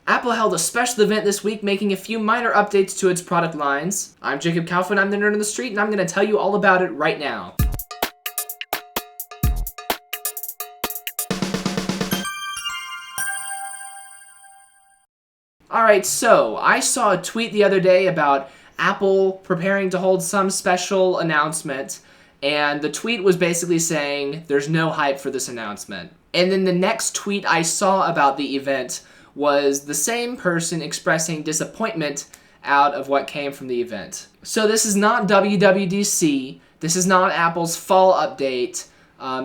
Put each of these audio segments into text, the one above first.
Apple held a special event this week making a few minor updates to its product lines. I'm Jacob Kaufman, I'm the nerd on the street, and I'm going to tell you all about it right now. Alright, so I saw a tweet the other day about Apple preparing to hold some special announcement, and the tweet was basically saying there's no hype for this announcement. And then the next tweet I saw about the event was the same person expressing disappointment out of what came from the event. So this is not WWDC, this is not Apple's fall update,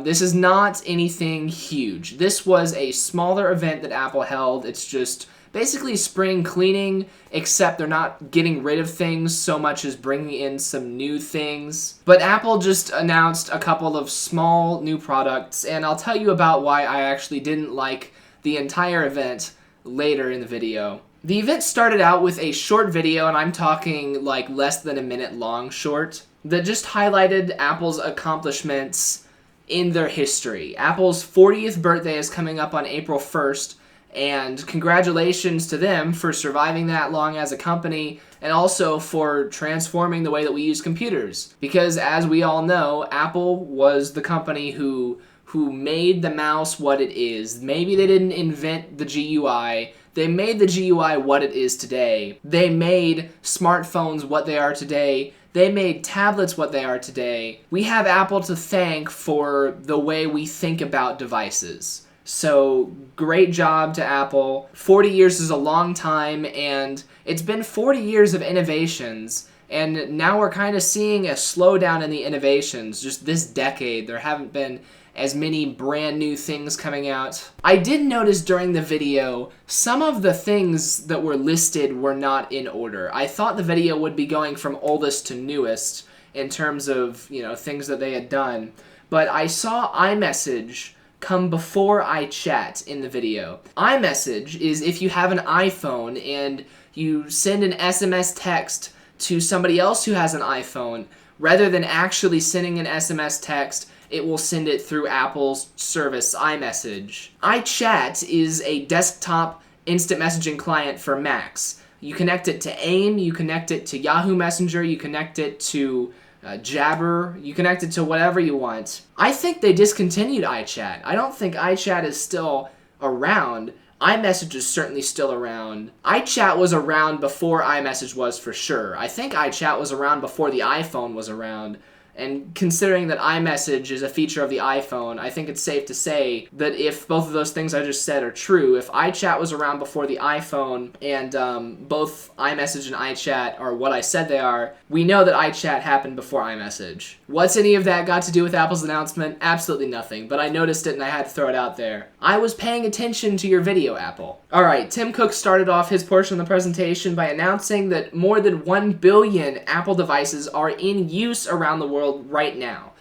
this is not anything huge. This was a smaller event that Apple held. It's just basically spring cleaning, except they're not getting rid of things so much as bringing in some new things. But Apple just announced a couple of small new products, and I'll tell you about why I actually didn't like the entire event later in the video. The event started out with a short video, and I'm talking like less than a minute long short, that just highlighted Apple's accomplishments in their history. Apple's 40th birthday is coming up on April 1st, and congratulations to them for surviving that long as a company, and also for transforming the way that we use computers. Because as we all know, Apple was the company who made the mouse what it is. Maybe they didn't invent the GUI. They made the GUI what it is today. They made smartphones what they are today. They made tablets what they are today. We have Apple to thank for the way we think about devices. So, great job to Apple. 40 years is a long time, and it's been 40 years of innovations, and now we're kind of seeing a slowdown in the innovations. Just this decade, there haven't been as many brand new things coming out. I did notice during the video, some of the things that were listed were not in order. I thought the video would be going from oldest to newest in terms of, things that they had done, but I saw iMessage come before iChat in the video. iMessage is if you have an iPhone and you send an SMS text to somebody else who has an iPhone, rather than actually sending an SMS text, it will send it through Apple's service, iMessage. iChat is a desktop instant messaging client for Macs. You connect it to AIM, you connect it to Yahoo Messenger, you connect it to Jabber, you connect it to whatever you want. I think they discontinued iChat. I don't think iChat is still around. iMessage is certainly still around. iChat was around before iMessage was for sure. I think iChat was around before the iPhone was around. And considering that iMessage is a feature of the iPhone, I think it's safe to say that if both of those things I just said are true, if iChat was around before the iPhone and both iMessage and iChat are what I said they are, we know that iChat happened before iMessage. What's any of that got to do with Apple's announcement? Absolutely nothing, but I noticed it and I had to throw it out there. I was paying attention to your video, Apple. Alright, Tim Cook started off his portion of the presentation by announcing that more than 1 billion Apple devices are in use around the world right now.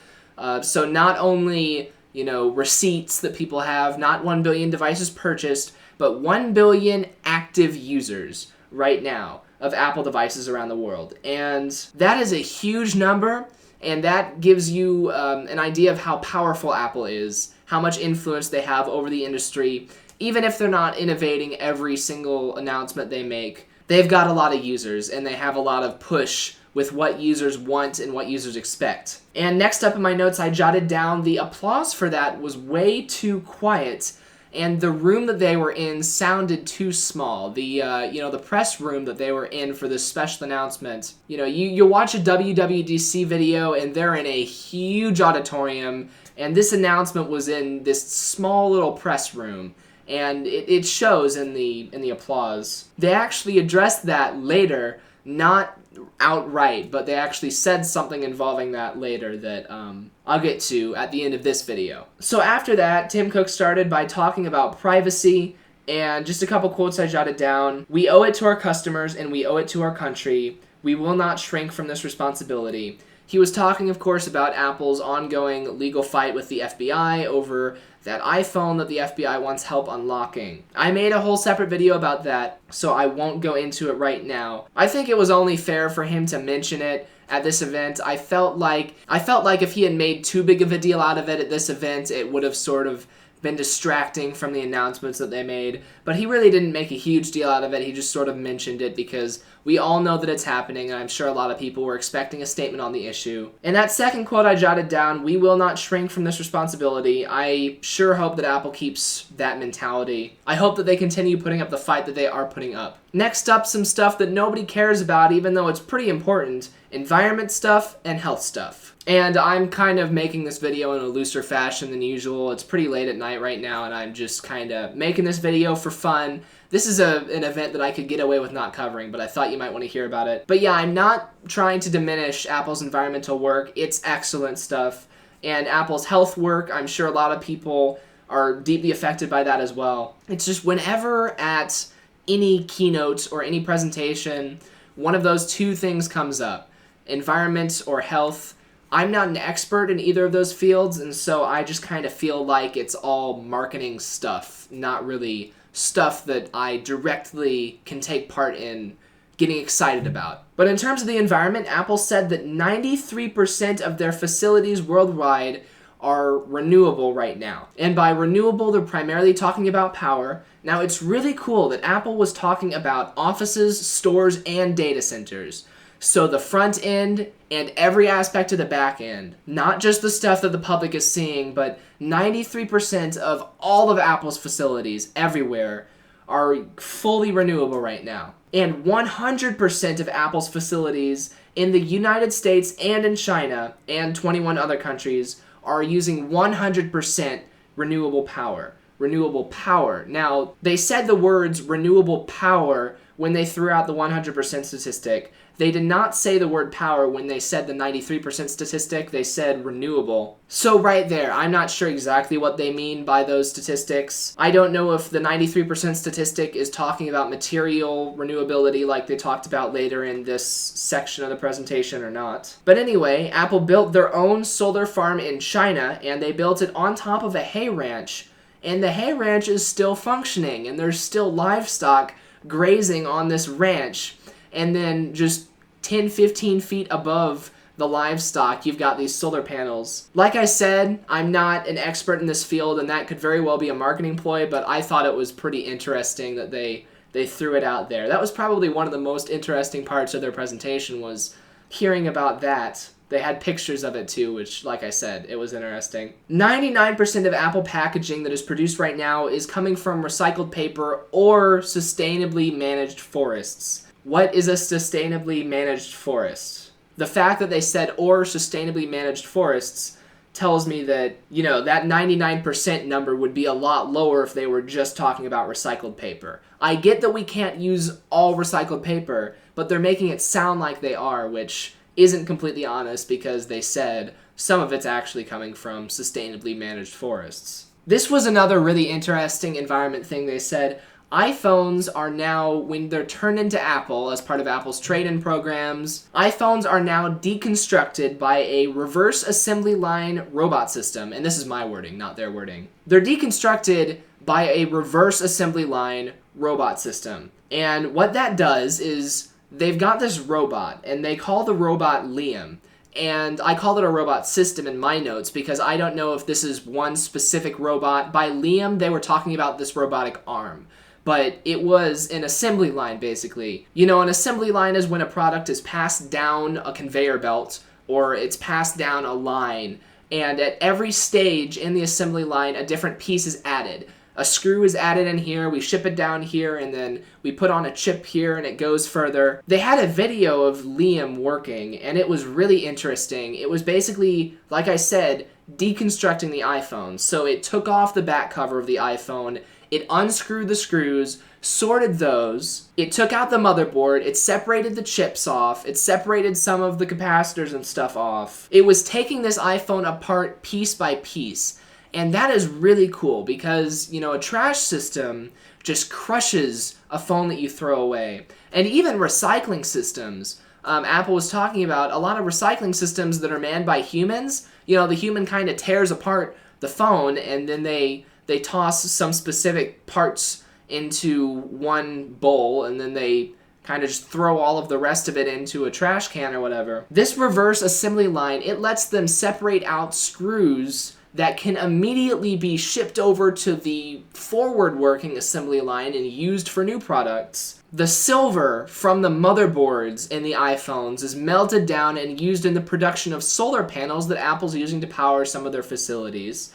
So not only, receipts that people have, not 1 billion devices purchased, but 1 billion active users right now of Apple devices around the world. And that is a huge number, and that gives you an idea of how powerful Apple is, how much influence they have over the industry. Even if they're not innovating every single announcement they make, they've got a lot of users, and they have a lot of push with what users want and what users expect. And next up in my notes, I jotted down the applause for that was way too quiet, and the room that they were in sounded too small. The press room that they were in for this special announcement. You watch a WWDC video and they're in a huge auditorium, and this announcement was in this small little press room. And it shows in the applause. They actually addressed that later, not outright, but they actually said something involving that later that I'll get to at the end of this video. So after that, Tim Cook started by talking about privacy, and just a couple quotes I jotted down. "We owe it to our customers and we owe it to our country. We will not shrink from this responsibility." He was talking, of course, about Apple's ongoing legal fight with the FBI over that iPhone that the FBI wants help unlocking. I made a whole separate video about that, so I won't go into it right now. I think it was only fair for him to mention it at this event. I felt like if he had made too big of a deal out of it at this event, it would have sort of been distracting from the announcements that they made, but he really didn't make a huge deal out of it. He just sort of mentioned it because we all know that it's happening, and I'm sure a lot of people were expecting a statement on the issue. And that second quote I jotted down, "We will not shrink from this responsibility." I sure hope that Apple keeps that mentality. I hope that they continue putting up the fight that they are putting up. Next up, some stuff that nobody cares about, even though it's pretty important: environment stuff and health stuff. And I'm kind of making this video in a looser fashion than usual. It's pretty late at night right now, and I'm just kind of making this video for fun. This is an event that I could get away with not covering, but I thought you might want to hear about it. But yeah, I'm not trying to diminish Apple's environmental work. It's excellent stuff. And Apple's health work, I'm sure a lot of people are deeply affected by that as well. It's just whenever at any keynote or any presentation, one of those two things comes up: environment or health. I'm not an expert in either of those fields, and so I just kind of feel like it's all marketing stuff, not really stuff that I directly can take part in getting excited about. But in terms of the environment, Apple said that 93% of their facilities worldwide are renewable right now. And by renewable, they're primarily talking about power. Now, it's really cool that Apple was talking about offices, stores, and data centers. So the front end and every aspect of the back end, not just the stuff that the public is seeing, but 93% of all of Apple's facilities everywhere are fully renewable right now. And 100% of Apple's facilities in the United States and in China and 21 other countries are using 100% renewable power. Renewable power. Now, they said the words renewable power when they threw out the 100% statistic. They did not say the word power when they said the 93% statistic. They said renewable. So right there, I'm not sure exactly what they mean by those statistics. I don't know if the 93% statistic is talking about material renewability like they talked about later in this section of the presentation or not. But anyway, Apple built their own solar farm in China, and they built it on top of a hay ranch. And the hay ranch is still functioning, and there's still livestock grazing on this ranch. And then just 10, 15 feet above the livestock, you've got these solar panels. Like I said, I'm not an expert in this field, and that could very well be a marketing ploy, but I thought it was pretty interesting that they threw it out there. That was probably one of the most interesting parts of their presentation, was hearing about that. They had pictures of it too, which, like I said, it was interesting. 99% of Apple packaging that is produced right now is coming from recycled paper or sustainably managed forests. What is a sustainably managed forest? The fact that they said or sustainably managed forests tells me that, that 99% number would be a lot lower if they were just talking about recycled paper. I get that we can't use all recycled paper, but they're making it sound like they are, which isn't completely honest because they said some of it's actually coming from sustainably managed forests. This was another really interesting environment thing they said. iPhones are now, when they're turned into Apple as part of Apple's trade-in programs, iPhones are now deconstructed by a reverse assembly line robot system. And this is my wording, not their wording. They're deconstructed by a reverse assembly line robot system. And what that does is they've got this robot, and they call the robot Liam. And I call it a robot system in my notes because I don't know if this is one specific robot. By Liam, they were talking about this robotic arm. But it was an assembly line, basically. An assembly line is when a product is passed down a conveyor belt or it's passed down a line. And at every stage in the assembly line, a different piece is added. A screw is added in here, we ship it down here, and then we put on a chip here and it goes further. They had a video of Liam working, and it was really interesting. It was basically, like I said, deconstructing the iPhone. So it took off the back cover of the iPhone, it unscrewed the screws, sorted those, it took out the motherboard, it separated the chips off, it separated some of the capacitors and stuff off. It was taking this iPhone apart piece by piece. And that is really cool because, a trash system just crushes a phone that you throw away. And even recycling systems. Apple was talking about a lot of recycling systems that are manned by humans. The human kind of tears apart the phone, and then they toss some specific parts into one bowl, and then they kind of just throw all of the rest of it into a trash can or whatever. This reverse assembly line, it lets them separate out screws that can immediately be shipped over to the forward-working assembly line and used for new products. The silver from the motherboards in the iPhones is melted down and used in the production of solar panels that Apple's using to power some of their facilities.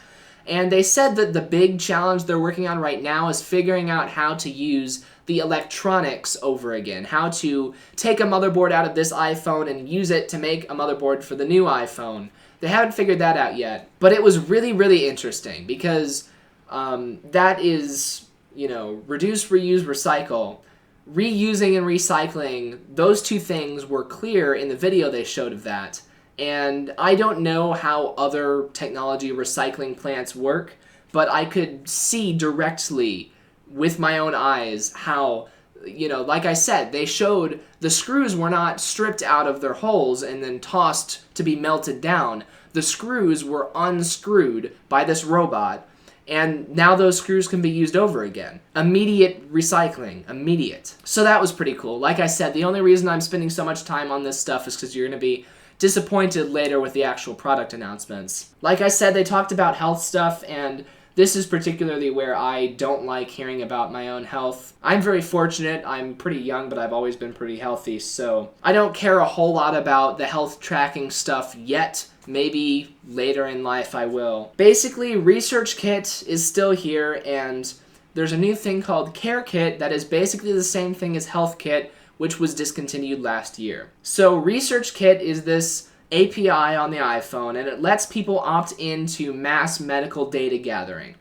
And they said that the big challenge they're working on right now is figuring out how to use the electronics over again, how to take a motherboard out of this iPhone and use it to make a motherboard for the new iPhone. They haven't figured that out yet, but it was really, really interesting because that is, reduce, reuse, recycle. Reusing and recycling, those two things were clear in the video they showed of that. And I don't know how other technology recycling plants work, but I could see directly with my own eyes how, like I said, they showed the screws were not stripped out of their holes and then tossed to be melted down. The screws were unscrewed by this robot, and now those screws can be used over again. Immediate recycling, immediate. So that was pretty cool. Like I said, the only reason I'm spending so much time on this stuff is because you're going to be disappointed later with the actual product announcements. Like I said, they talked about health stuff, and this is particularly where I don't like hearing about my own health. I'm very fortunate. I'm pretty young, but I've always been pretty healthy, so I don't care a whole lot about the health tracking stuff yet. Maybe later in life I will. Basically, ResearchKit is still here, and there's a new thing called CareKit that is basically the same thing as HealthKit, which was discontinued last year. So ResearchKit is this API on the iPhone, and it lets people opt into mass medical data gathering.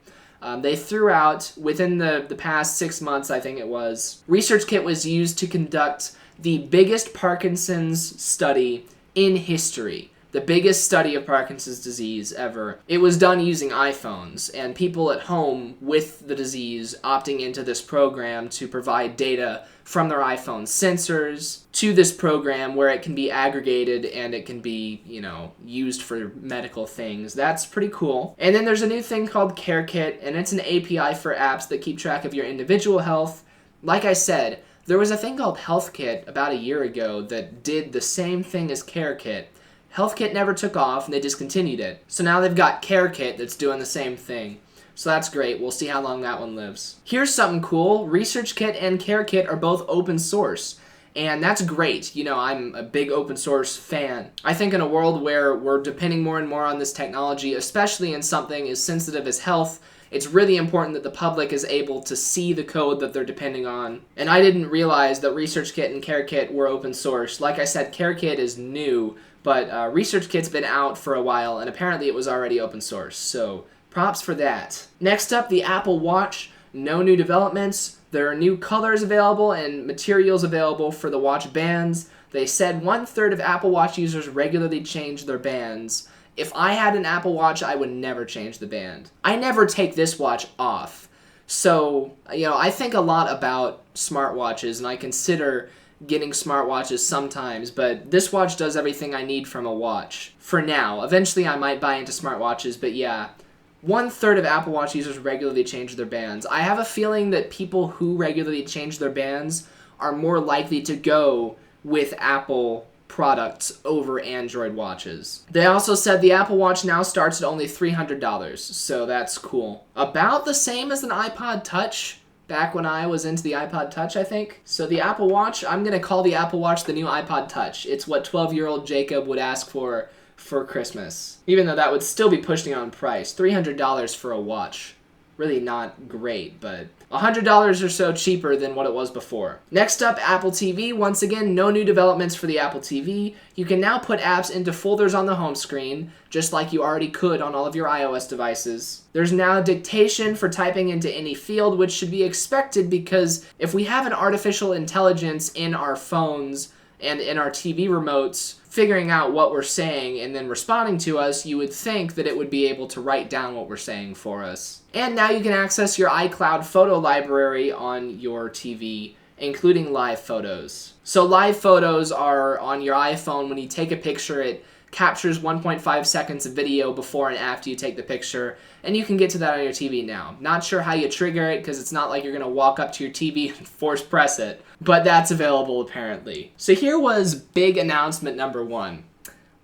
They threw out, within the past 6 months, I think it was, ResearchKit was used to conduct the biggest Parkinson's study in history. The biggest study of Parkinson's disease ever. It was done using iPhones, and people at home with the disease opting into this program to provide data from their iPhone sensors to this program where it can be aggregated and it can be, used for medical things. That's pretty cool. And then there's a new thing called CareKit, and it's an API for apps that keep track of your individual health. Like I said, there was a thing called HealthKit about a year ago that did the same thing as CareKit. HealthKit never took off, and they discontinued it. So now they've got CareKit that's doing the same thing. So that's great. We'll see how long that one lives. Here's something cool. ResearchKit and CareKit are both open source, and that's great. I'm a big open source fan. I think in a world where we're depending more and more on this technology, especially in something as sensitive as health, it's really important that the public is able to see the code that they're depending on. And I didn't realize that ResearchKit and CareKit were open source. Like I said, CareKit is new, but ResearchKit's been out for a while, and apparently it was already open source, so props for that. Next up, the Apple Watch. No new developments. There are new colors available and materials available for the watch bands. They said 1/3 of Apple Watch users regularly change their bands. If I had an Apple Watch, I would never change the band. I never take this watch off. So, I think a lot about smartwatches, and I consider getting smartwatches sometimes, but this watch does everything I need from a watch. For now. Eventually I might buy into smartwatches, but yeah. 1/3 of Apple Watch users regularly change their bands. I have a feeling that people who regularly change their bands are more likely to go with Apple products over Android watches. They also said the Apple Watch now starts at only $300, so that's cool. About the same as an iPod Touch. Back when I was into the iPod Touch, I think. So the Apple Watch, I'm going to call the Apple Watch the new iPod Touch. It's what 12-year-old Jacob would ask for Christmas. Even though that would still be pushing on price. $300 for a watch. Really not great, but $100 or so cheaper than what it was before. Next up, Apple TV. Once again, no new developments for the Apple TV. You can now put apps into folders on the home screen, just like you already could on all of your iOS devices. There's now dictation for typing into any field, which should be expected because if we have an artificial intelligence in our phones and in our TV remotes figuring out what we're saying and then responding to us, you would think that it would be able to write down what we're saying for us. And now you can access your iCloud photo library on your TV, including live photos. So live photos are on your iPhone. When you take a picture, it captures 1.5 seconds of video before and after you take the picture, and you can get to that on your TV now. Not sure how you trigger it, because it's not like you're going to walk up to your TV and force press it, but that's available apparently. So here was big announcement number 1.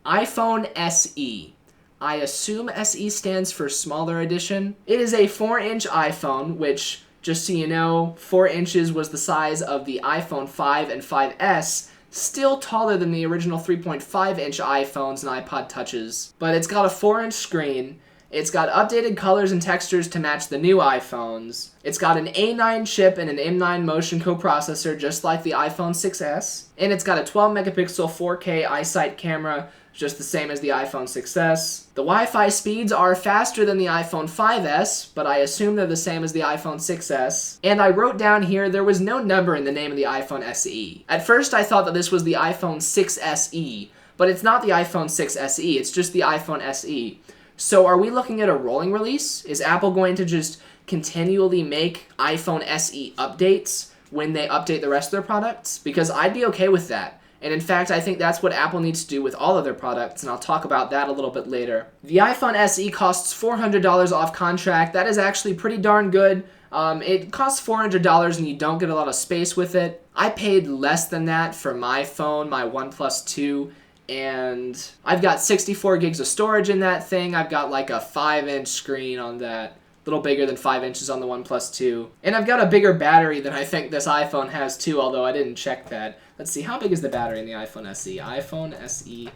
iPhone SE. I assume SE stands for smaller edition. It is a 4-inch iPhone, which, just so you know, 4 inches was the size of the iPhone 5 and 5S, still taller than the original 3.5-inch iPhones and iPod Touches. But it's got a 4-inch screen. It's got updated colors and textures to match the new iPhones. It's got an A9 chip and an M9 motion coprocessor, just like the iPhone 6S. And it's got a 12-megapixel 4K iSight camera, just the same as the iPhone 6S. The Wi-Fi speeds are faster than the iPhone 5S, but I assume they're the same as the iPhone 6S. And I wrote down here there was no number in the name of the iPhone SE. At first I thought that this was the iPhone 6SE, but it's not the iPhone 6SE, it's just the iPhone SE. So are we looking at a rolling release? Is Apple going to just continually make iPhone SE updates when they update the rest of their products? Because I'd be okay with that. And in fact, I think that's what Apple needs to do with all of their products, and I'll talk about that a little bit later. The iPhone SE costs $400 off contract. That is actually pretty darn good. It costs $400 and you don't get a lot of space with it. I paid less than that for my phone, my OnePlus 2, and I've got 64 gigs of storage in that thing. I've got like a 5-inch screen on that, a little bigger than 5 inches on the OnePlus 2. And I've got a bigger battery than I think this iPhone has too, although I didn't check that. Let's see, how big is the battery in the iPhone SE? iPhone SE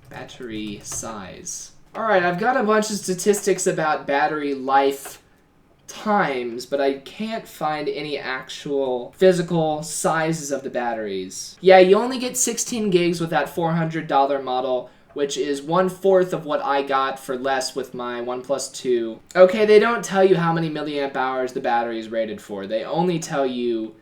battery size. Alright, I've got a bunch of statistics about battery life times, but I can't find any actual physical sizes of the batteries. Yeah, you only get 16 gigs with that $400 model, which is 1/4 of what I got for less with my OnePlus 2. Okay, they don't tell you how many milliamp hours the battery is rated for. They only tell you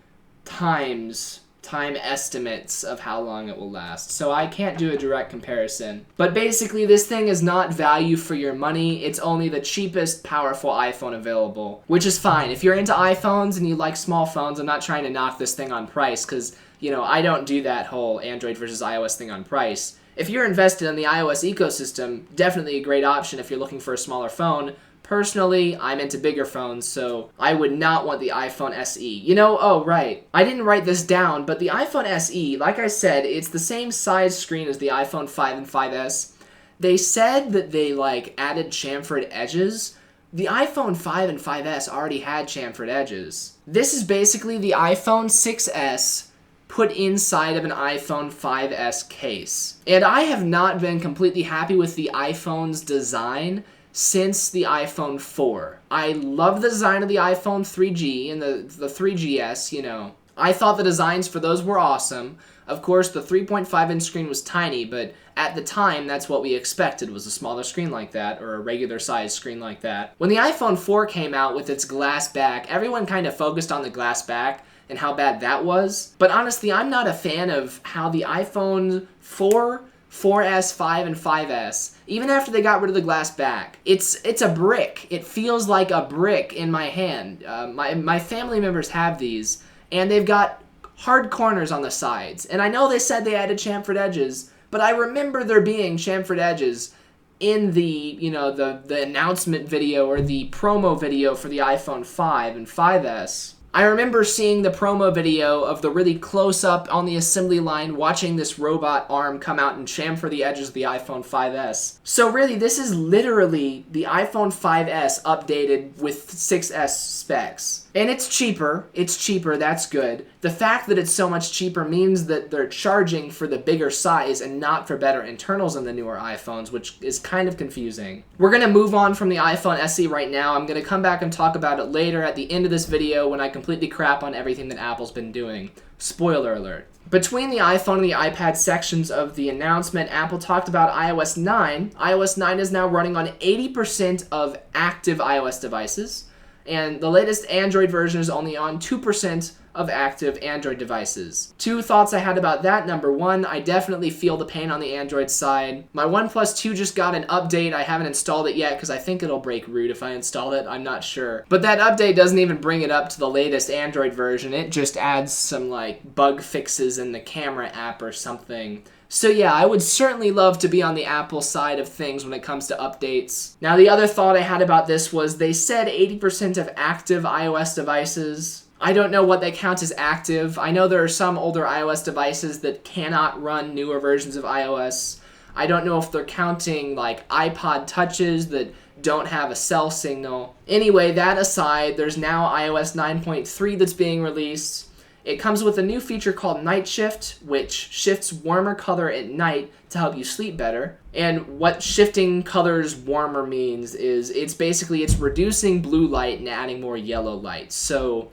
time estimates of how long it will last. So I can't do a direct comparison. But basically, this thing is not value for your money. It's only the cheapest powerful iPhone available, which is fine. If you're into iPhones and you like small phones, I'm not trying to knock this thing on price because, I don't do that whole Android versus iOS thing on price. If you're invested in the iOS ecosystem, definitely a great option if you're looking for a smaller phone. Personally, I'm into bigger phones, so I would not want the iPhone SE. Oh, right. I didn't write this down, but the iPhone SE, like I said, it's the same size screen as the iPhone 5 and 5S. They said that they, added chamfered edges. The iPhone 5 and 5S already had chamfered edges. This is basically the iPhone 6S put inside of an iPhone 5S case. And I have not been completely happy with the iPhone's design since the iPhone 4. I love the design of the iPhone 3G and the 3GS, I thought the designs for those were awesome. Of course, the 3.5-inch screen was tiny, but at the time, that's what we expected, was a smaller screen like that, or a regular-sized screen like that. When the iPhone 4 came out with its glass back, everyone kind of focused on the glass back and how bad that was. But honestly, I'm not a fan of how the iPhone 4, 4S, 5, and 5S, even after they got rid of the glass back, it's a brick. It feels like a brick in my hand. My family members have these, and they've got hard corners on the sides. And I know they said they added chamfered edges, but I remember there being chamfered edges in the, the announcement video or the promo video for the iPhone 5 and 5S. I remember seeing the promo video of the really close-up on the assembly line watching this robot arm come out and chamfer the edges of the iPhone 5S. So really, this is literally the iPhone 5S updated with 6S specs. And it's cheaper, that's good. The fact that it's so much cheaper means that they're charging for the bigger size and not for better internals in the newer iPhones, which is kind of confusing. We're going to move on from the iPhone SE right now. I'm going to come back and talk about it later at the end of this video when I completely crap on everything that Apple's been doing. Spoiler alert. Between the iPhone and the iPad sections of the announcement, Apple talked about iOS 9. iOS 9 is now running on 80% of active iOS devices, and the latest Android version is only on 2% of active Android devices. Two thoughts I had about that. Number one, I definitely feel the pain on the Android side. My OnePlus 2 just got an update. I haven't installed it yet because I think it'll break root if I install it. I'm not sure. But that update doesn't even bring it up to the latest Android version. It just adds some bug fixes in the camera app or something. So yeah, I would certainly love to be on the Apple side of things when it comes to updates. Now the other thought I had about this was they said 80% of active iOS devices. I don't know what they count as active. I know there are some older iOS devices that cannot run newer versions of iOS. I don't know if they're counting like iPod touches that don't have a cell signal. Anyway, that aside, there's now iOS 9.3 that's being released. It comes with a new feature called Night Shift, which shifts warmer color at night to help you sleep better. And what shifting colors warmer means is it's reducing blue light and adding more yellow light. So,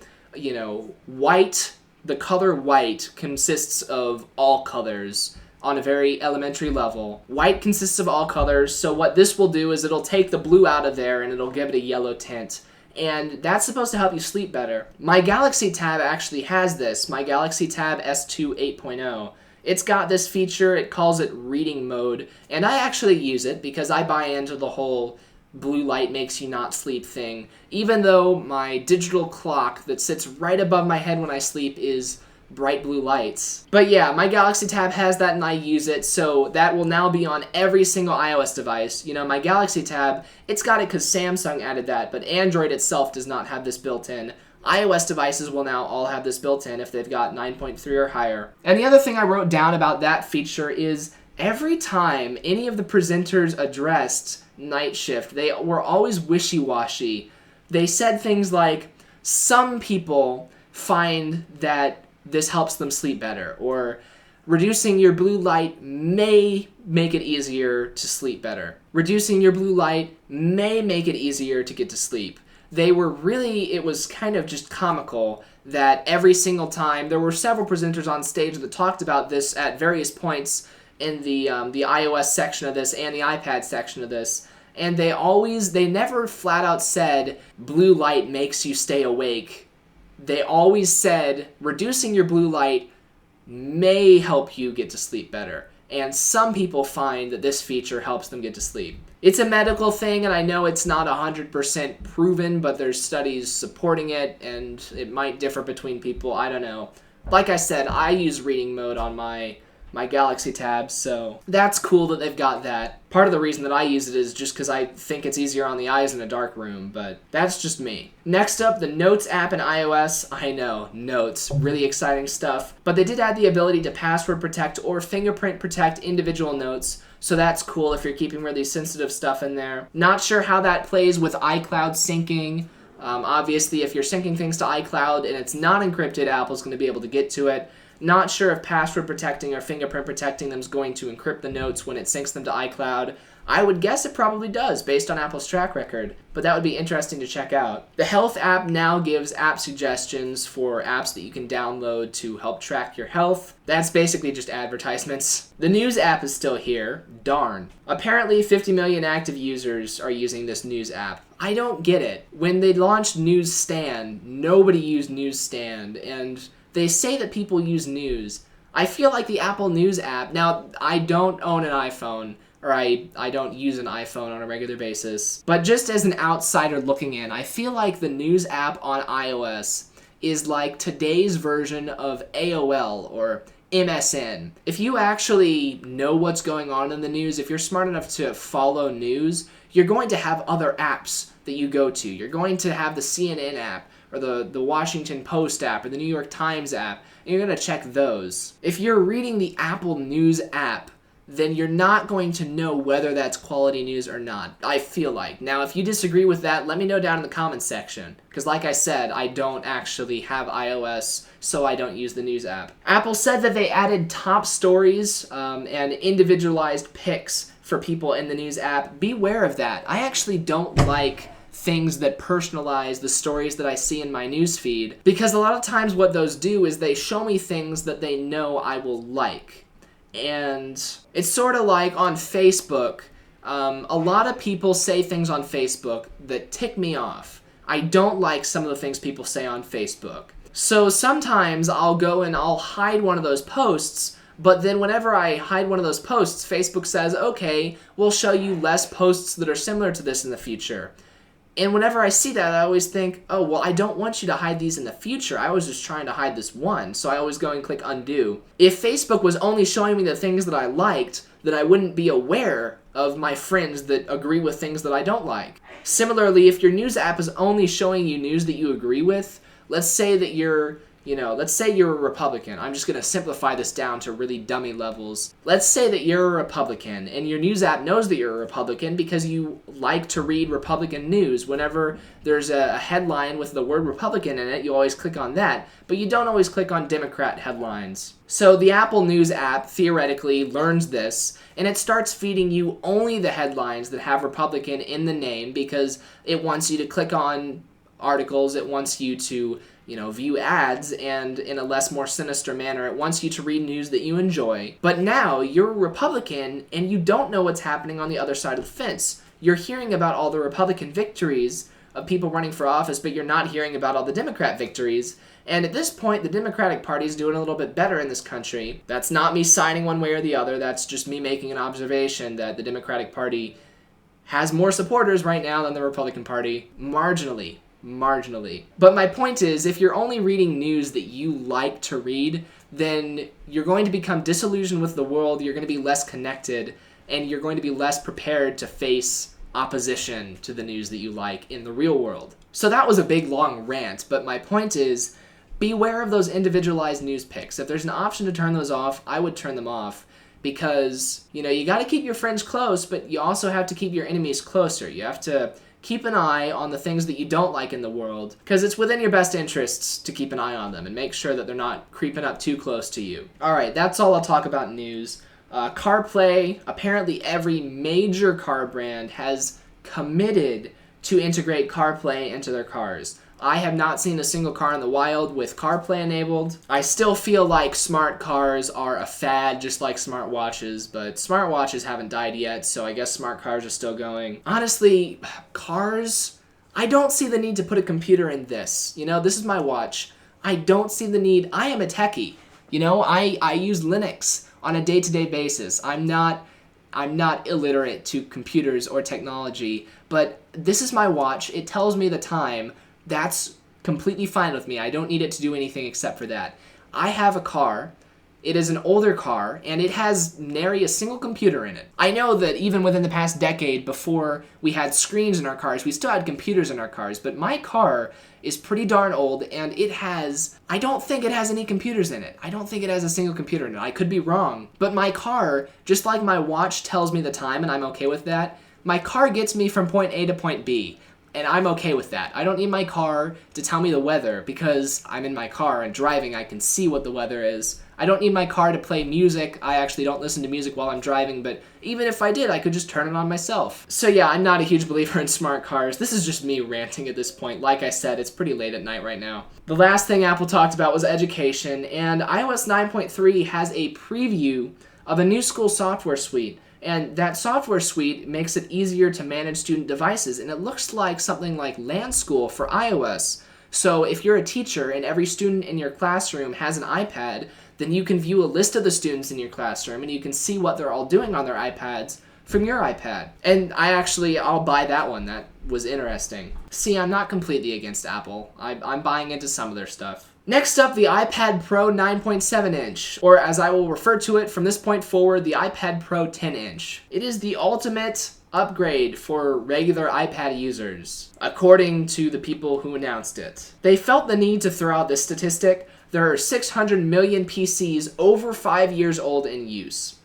white, the color white consists of all colors on a very elementary level. White consists of all colors, so what this will do is it'll take the blue out of there and it'll give it a yellow tint. And that's supposed to help you sleep better. My Galaxy Tab actually has this, my Galaxy Tab S2 8.0. It's got this feature, it calls it reading mode, and I actually use it because I buy into the whole blue light makes you not sleep thing, even though my digital clock that sits right above my head when I sleep is bright blue lights. But yeah, my Galaxy Tab has that and I use it, so that will now be on every single iOS device. My Galaxy Tab, it's got it because Samsung added that, but Android itself does not have this built in. iOS devices will now all have this built in if they've got 9.3 or higher. And the other thing I wrote down about that feature is every time any of the presenters addressed Night Shift, they were always wishy-washy. They said things like, some people find that this helps them sleep better, or reducing your blue light may make it easier to sleep better. Reducing your blue light may make it easier to get to sleep. It was kind of just comical that every single time, there were several presenters on stage that talked about this at various points in the iOS section of this and the iPad section of this, and they never flat out said, blue light makes you stay awake. They always said, reducing your blue light may help you get to sleep better. And some people find that this feature helps them get to sleep. It's a medical thing, and I know it's not 100% proven, but there's studies supporting it, and it might differ between people. I don't know. Like I said, I use reading mode on my Galaxy Tab, so that's cool that they've got that. Part of the reason that I use it is just because I think it's easier on the eyes in a dark room, but that's just me. Next up, the Notes app in iOS. I know, Notes, really exciting stuff. But they did add the ability to password protect or fingerprint protect individual notes, so that's cool if you're keeping really sensitive stuff in there. Not sure how that plays with iCloud syncing. Obviously, if you're syncing things to iCloud and it's not encrypted, Apple's going to be able to get to it. Not sure if password protecting or fingerprint protecting them is going to encrypt the notes when it syncs them to iCloud. I would guess it probably does, based on Apple's track record, but that would be interesting to check out. The Health app now gives app suggestions for apps that you can download to help track your health. That's basically just advertisements. The News app is still here. Darn. Apparently 50 million active users are using this News app. I don't get it. When they launched Newsstand, nobody used Newsstand, and they say that people use News. I feel like the Apple News app, now I don't own an iPhone, or I don't use an iPhone on a regular basis, but just as an outsider looking in, I feel like the News app on iOS is like today's version of AOL or MSN. If you actually know what's going on in the news, if you're smart enough to follow news, you're going to have other apps that you go to. You're going to have the CNN app, or the Washington Post app, or the New York Times app, and you're going to check those. If you're reading the Apple News app, then you're not going to know whether that's quality news or not, I feel like. Now, if you disagree with that, let me know down in the comments section, because like I said, I don't actually have iOS, so I don't use the News app. Apple said that they added top stories and individualized picks for people in the News app. Beware of that. I actually don't like things that personalize the stories that I see in my news feed, because a lot of times what those do is they show me things that they know I will like. And it's sort of like on Facebook, a lot of people say things on Facebook that tick me off. I don't like some of the things people say on Facebook. So sometimes I'll go and I'll hide one of those posts, but then whenever I hide one of those posts, Facebook says, okay, we'll show you less posts that are similar to this in the future. And whenever I see that, I always think, oh, well, I don't want you to hide these in the future. I was just trying to hide this one. So I always go and click undo. If Facebook was only showing me the things that I liked, then I wouldn't be aware of my friends that agree with things that I don't like. Similarly, if your news app is only showing you news that you agree with, let's say that you're let's say you're a Republican. I'm just going to simplify this down to really dummy levels. Let's say that you're a Republican, and your news app knows that you're a Republican because you like to read Republican news. Whenever there's a headline with the word Republican in it, you always click on that, but you don't always click on Democrat headlines. So the Apple News app theoretically learns this, and it starts feeding you only the headlines that have Republican in the name because it wants you to click on articles, it wants you to view ads, and in a more sinister manner, it wants you to read news that you enjoy. But now you're a Republican and you don't know what's happening on the other side of the fence. You're hearing about all the Republican victories of people running for office, but you're not hearing about all the Democrat victories. And at this point, the Democratic Party is doing a little bit better in this country. That's not me siding one way or the other. That's just me making an observation that the Democratic Party has more supporters right now than the Republican Party. Marginally. But my point is, if you're only reading news that you like to read, then you're going to become disillusioned with the world, you're going to be less connected, and you're going to be less prepared to face opposition to the news that you like in the real world. So that was a big, long rant, but my point is, beware of those individualized news picks. If there's an option to turn those off, I would turn them off. Because, you got to keep your friends close, but you also have to keep your enemies closer. You have to keep an eye on the things that you don't like in the world, because it's within your best interests to keep an eye on them and make sure that they're not creeping up too close to you. Alright, that's all I'll talk about news. CarPlay, apparently every major car brand has committed to integrate CarPlay into their cars. I have not seen a single car in the wild with CarPlay enabled. I still feel like smart cars are a fad, just like smartwatches, but smartwatches haven't died yet, so I guess smart cars are still going. Honestly, cars, I don't see the need to put a computer in this. This is my watch. I don't see the need. I am a techie. I use Linux on a day-to-day basis. I'm not illiterate to computers or technology, but this is my watch. It tells me the time. That's completely fine with me. I don't need it to do anything except for that. I have a car. It is an older car, and it has nary a single computer in it. I know that even within the past decade, before we had screens in our cars, we still had computers in our cars, but my car is pretty darn old, and I don't think it has any computers in it. I don't think it has a single computer in it. I could be wrong. But my car, just like my watch tells me the time, and I'm okay with that, my car gets me from point A to point B. And I'm okay with that. I don't need my car to tell me the weather because I'm in my car and driving. I can see what the weather is. I don't need my car to play music. I actually don't listen to music while I'm driving, but even if I did, I could just turn it on myself. So yeah, I'm not a huge believer in smart cars. This is just me ranting at this point. Like I said, it's pretty late at night right now. The last thing Apple talked about was education, and iOS 9.3 has a preview of a new school software suite. And that software suite makes it easier to manage student devices, and it looks like something like Land School for iOS. So if you're a teacher and every student in your classroom has an iPad, then you can view a list of the students in your classroom and you can see what they're all doing on their iPads from your iPad. And I'll buy that one. That was interesting. See, I'm not completely against Apple. I'm buying into some of their stuff. Next up, the iPad Pro 9.7-inch, or as I will refer to it from this point forward, the iPad Pro 10-inch. It is the ultimate upgrade for regular iPad users, according to the people who announced it. They felt the need to throw out this statistic. There are 600 million PCs over 5 years old in use.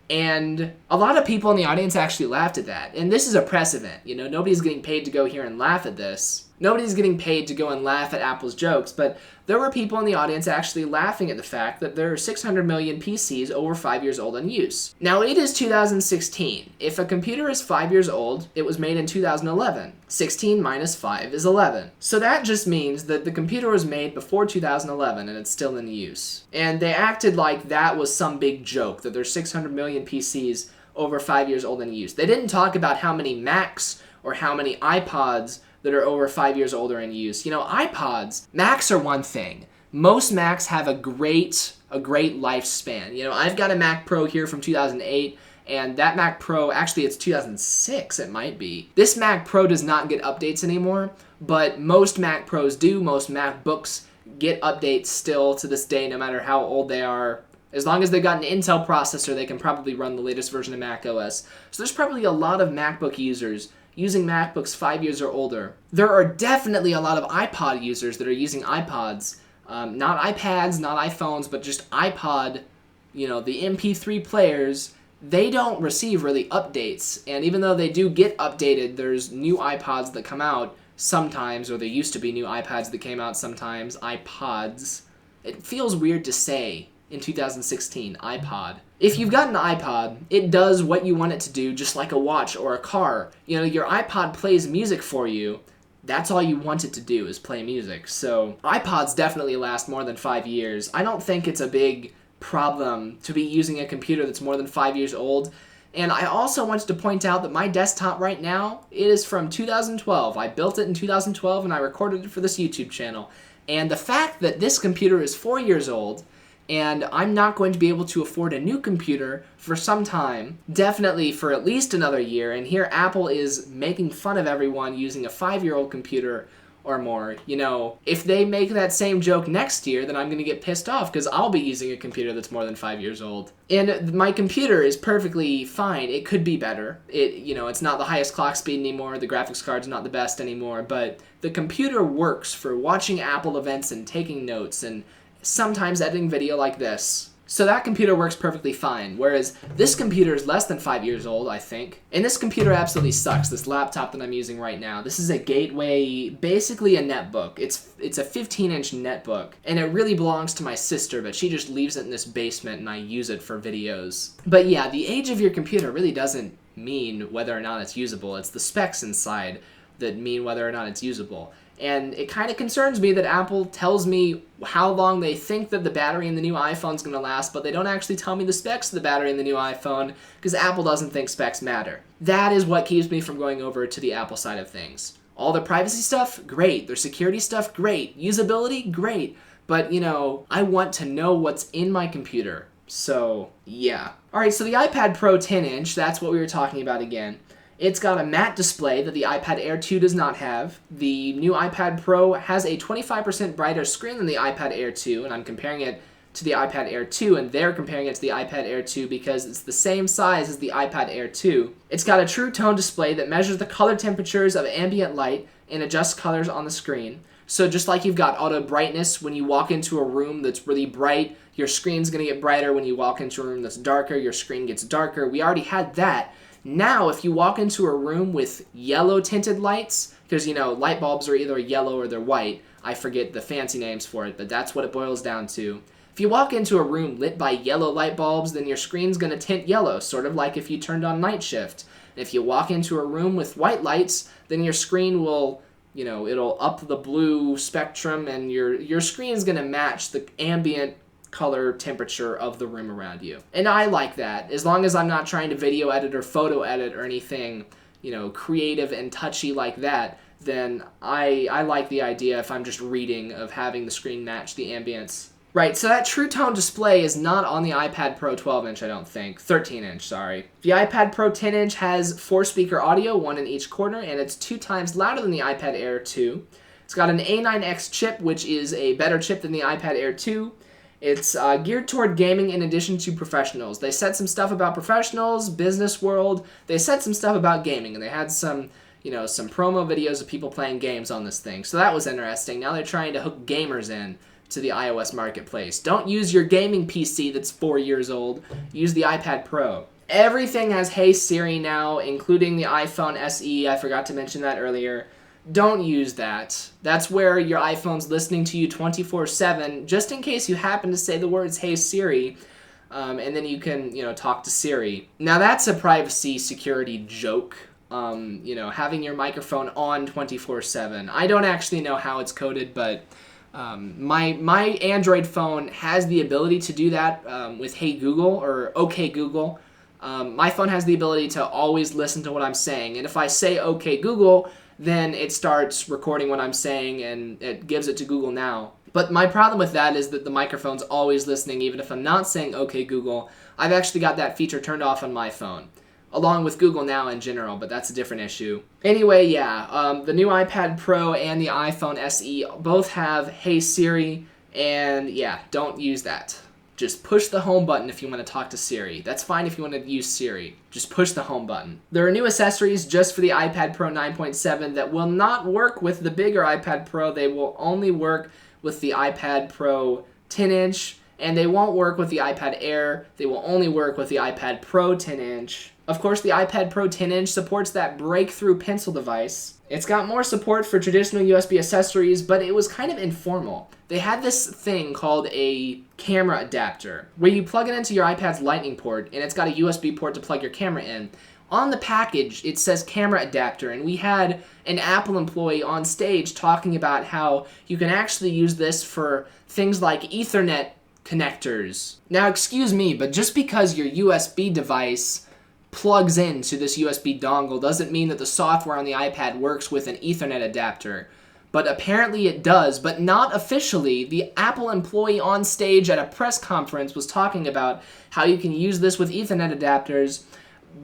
And a lot of people in the audience actually laughed at that. And this is a press event. Nobody's getting paid to go here and laugh at this. Nobody's getting paid to go and laugh at Apple's jokes, but there were people in the audience actually laughing at the fact that there are 600 million PCs over 5 years old in use. Now, it is 2016. If a computer is 5 years old, it was made in 2011. 16 minus 5 is 11. So that just means that the computer was made before 2011 and it's still in use. And they acted like that was some big joke, that there's 600 million PCs over 5 years old in use. They didn't talk about how many Macs or how many iPods that are over 5 years older in use. iPods, Macs are one thing. Most Macs have a great lifespan. I've got a Mac Pro here from 2008, and that Mac Pro, actually it's 2006, it might be. This Mac Pro does not get updates anymore, but most Mac Pros do. Most MacBooks get updates still to this day, no matter how old they are. As long as they've got an Intel processor, they can probably run the latest version of Mac OS. So there's probably a lot of MacBook users using MacBooks 5 years or older. There are definitely a lot of iPod users that are using iPods Not iPads, not iPhones, but just iPod, the MP3 players, they don't receive really updates. And even though they do get updated, there's new iPods that come out sometimes, or there used to be new iPads that came out sometimes, iPods. It feels weird to say in 2016, iPod. If you've got an iPod, it does what you want it to do, just like a watch or a car. Your iPod plays music for you. That's all you want it to do, is play music. So iPods definitely last more than 5 years. I don't think it's a big problem to be using a computer that's more than 5 years old. And I also wanted to point out that my desktop right now, it is from 2012. I built it in 2012 and I recorded it for this YouTube channel. And the fact that this computer is 4 years old and I'm not going to be able to afford a new computer for some time, definitely for at least another year, and here Apple is making fun of everyone using a 5-year-old computer or more. If they make that same joke next year, then I'm going to get pissed off because I'll be using a computer that's more than 5 years old. And my computer is perfectly fine. It could be better. It's not the highest clock speed anymore. The graphics card's not the best anymore, but the computer works for watching Apple events and taking notes and sometimes editing video like this. So that computer works perfectly fine, whereas this computer is less than 5 years old, I think. And this computer absolutely sucks, this laptop that I'm using right now. This is a Gateway, basically a netbook. It's a 15-inch netbook, and it really belongs to my sister, but she just leaves it in this basement and I use it for videos. But yeah, the age of your computer really doesn't mean whether or not it's usable. It's the specs inside that mean whether or not it's usable. And it kind of concerns me that Apple tells me how long they think that the battery in the new iPhone is going to last, but they don't actually tell me the specs of the battery in the new iPhone because Apple doesn't think specs matter. That is what keeps me from going over to the Apple side of things. All their privacy stuff, great. Their security stuff, great. Usability, great. But, I want to know what's in my computer. So, yeah. Alright, so the iPad Pro 10-inch, that's what we were talking about again. It's got a matte display that the iPad Air 2 does not have. The new iPad Pro has a 25% brighter screen than the iPad Air 2, and I'm comparing it to the iPad Air 2, and they're comparing it to the iPad Air 2 because it's the same size as the iPad Air 2. It's got a true tone display that measures the color temperatures of ambient light and adjusts colors on the screen. So just like you've got auto brightness when you walk into a room that's really bright, your screen's going to get brighter. When you walk into a room that's darker, your screen gets darker. We already had that. Now, if you walk into a room with yellow tinted lights, because, light bulbs are either yellow or they're white. I forget the fancy names for it, but that's what it boils down to. If you walk into a room lit by yellow light bulbs, then your screen's going to tint yellow, sort of like if you turned on night shift. And if you walk into a room with white lights, then your screen will, it'll up the blue spectrum, and your screen's going to match the ambient color temperature of the room around you. And I like that. As long as I'm not trying to video edit or photo edit or anything, creative and touchy like that, then I like the idea, if I'm just reading, of having the screen match the ambience. Right, so that True Tone display is not on the iPad Pro 12-inch, I don't think. 13-inch, sorry. The iPad Pro 10-inch has 4-speaker audio, 1 in each corner, and it's 2 times louder than the iPad Air 2. It's got an A9X chip, which is a better chip than the iPad Air 2. It's geared toward gaming in addition to professionals. They said some stuff about professionals, business world. They said some stuff about gaming, and they had some promo videos of people playing games on this thing. So that was interesting. Now they're trying to hook gamers in to the iOS marketplace. Don't use your gaming PC that's 4 years old. Use the iPad Pro. Everything has Hey Siri now, including the iPhone SE. I forgot to mention that earlier. Don't use that. That's where your iPhone's listening to you 24/7, just in case you happen to say the words Hey Siri, and then you can, talk to Siri. Now that's a privacy security joke. Having your microphone on 24/7. I don't actually know how it's coded, but my Android phone has the ability to do that with Hey Google or OK Google. My phone has the ability to always listen to what I'm saying, and if I say OK Google, then it starts recording what I'm saying and it gives it to Google Now. But my problem with that is that the microphone's always listening even if I'm not saying OK Google. I've actually got that feature turned off on my phone, along with Google Now in general, but that's a different issue. Anyway, yeah, the new iPad Pro and the iPhone SE both have Hey Siri, and yeah, don't use that. Just push the home button if you want to talk to Siri. That's fine if you want to use Siri. Just push the home button. There are new accessories just for the iPad Pro 9.7 that will not work with the bigger iPad Pro. They will only work with the iPad Pro 10-inch, and they won't work with the iPad Air. They will only work with the iPad Pro 10-inch. Of course, the iPad Pro 10-inch supports that breakthrough pencil device. It's got more support for traditional USB accessories, but it was kind of informal. They had this thing called a camera adapter, where you plug it into your iPad's Lightning port, and it's got a USB port to plug your camera in. On the package, it says camera adapter, and we had an Apple employee on stage talking about how you can actually use this for things like Ethernet connectors. Now, excuse me, but just because your USB device plugs into this USB dongle doesn't mean that the software on the iPad works with an Ethernet adapter. But apparently it does, but not officially. The Apple employee on stage at a press conference was talking about how you can use this with Ethernet adapters,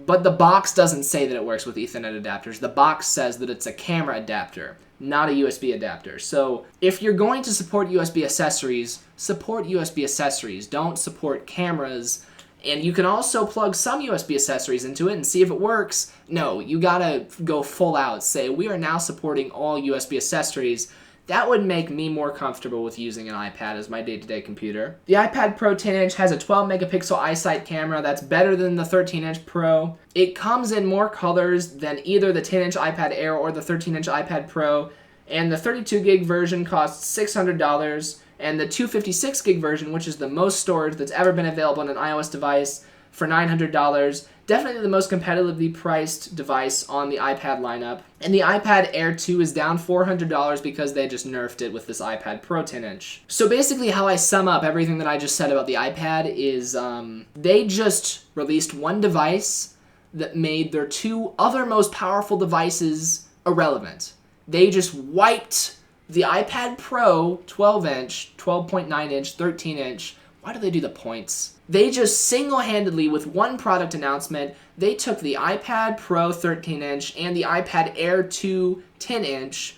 but the box doesn't say that it works with Ethernet adapters. The box says that it's a camera adapter, not a USB adapter. So if you're going to support USB accessories, support USB accessories. Don't support cameras. And you can also plug some USB accessories into it and see if it works. No, you gotta go full out. Say, we are now supporting all USB accessories. That would make me more comfortable with using an iPad as my day-to-day computer. The iPad Pro 10-inch has a 12-megapixel iSight camera. That's better than the 13-inch Pro. It comes in more colors than either the 10-inch iPad Air or the 13-inch iPad Pro. And the 32-gig version costs $600. And the 256 gig version, which is the most storage that's ever been available on an iOS device, for $900. Definitely the most competitively priced device on the iPad lineup. And the iPad Air 2 is down $400 because they just nerfed it with this iPad Pro 10-inch. So basically how I sum up everything that I just said about the iPad is they just released one device that made their two other most powerful devices irrelevant. They just wiped the iPad Pro 12-inch, 12.9-inch, 13-inch, why do they do the points? They just single-handedly, with one product announcement, they took the iPad Pro 13-inch and the iPad Air 2 10-inch,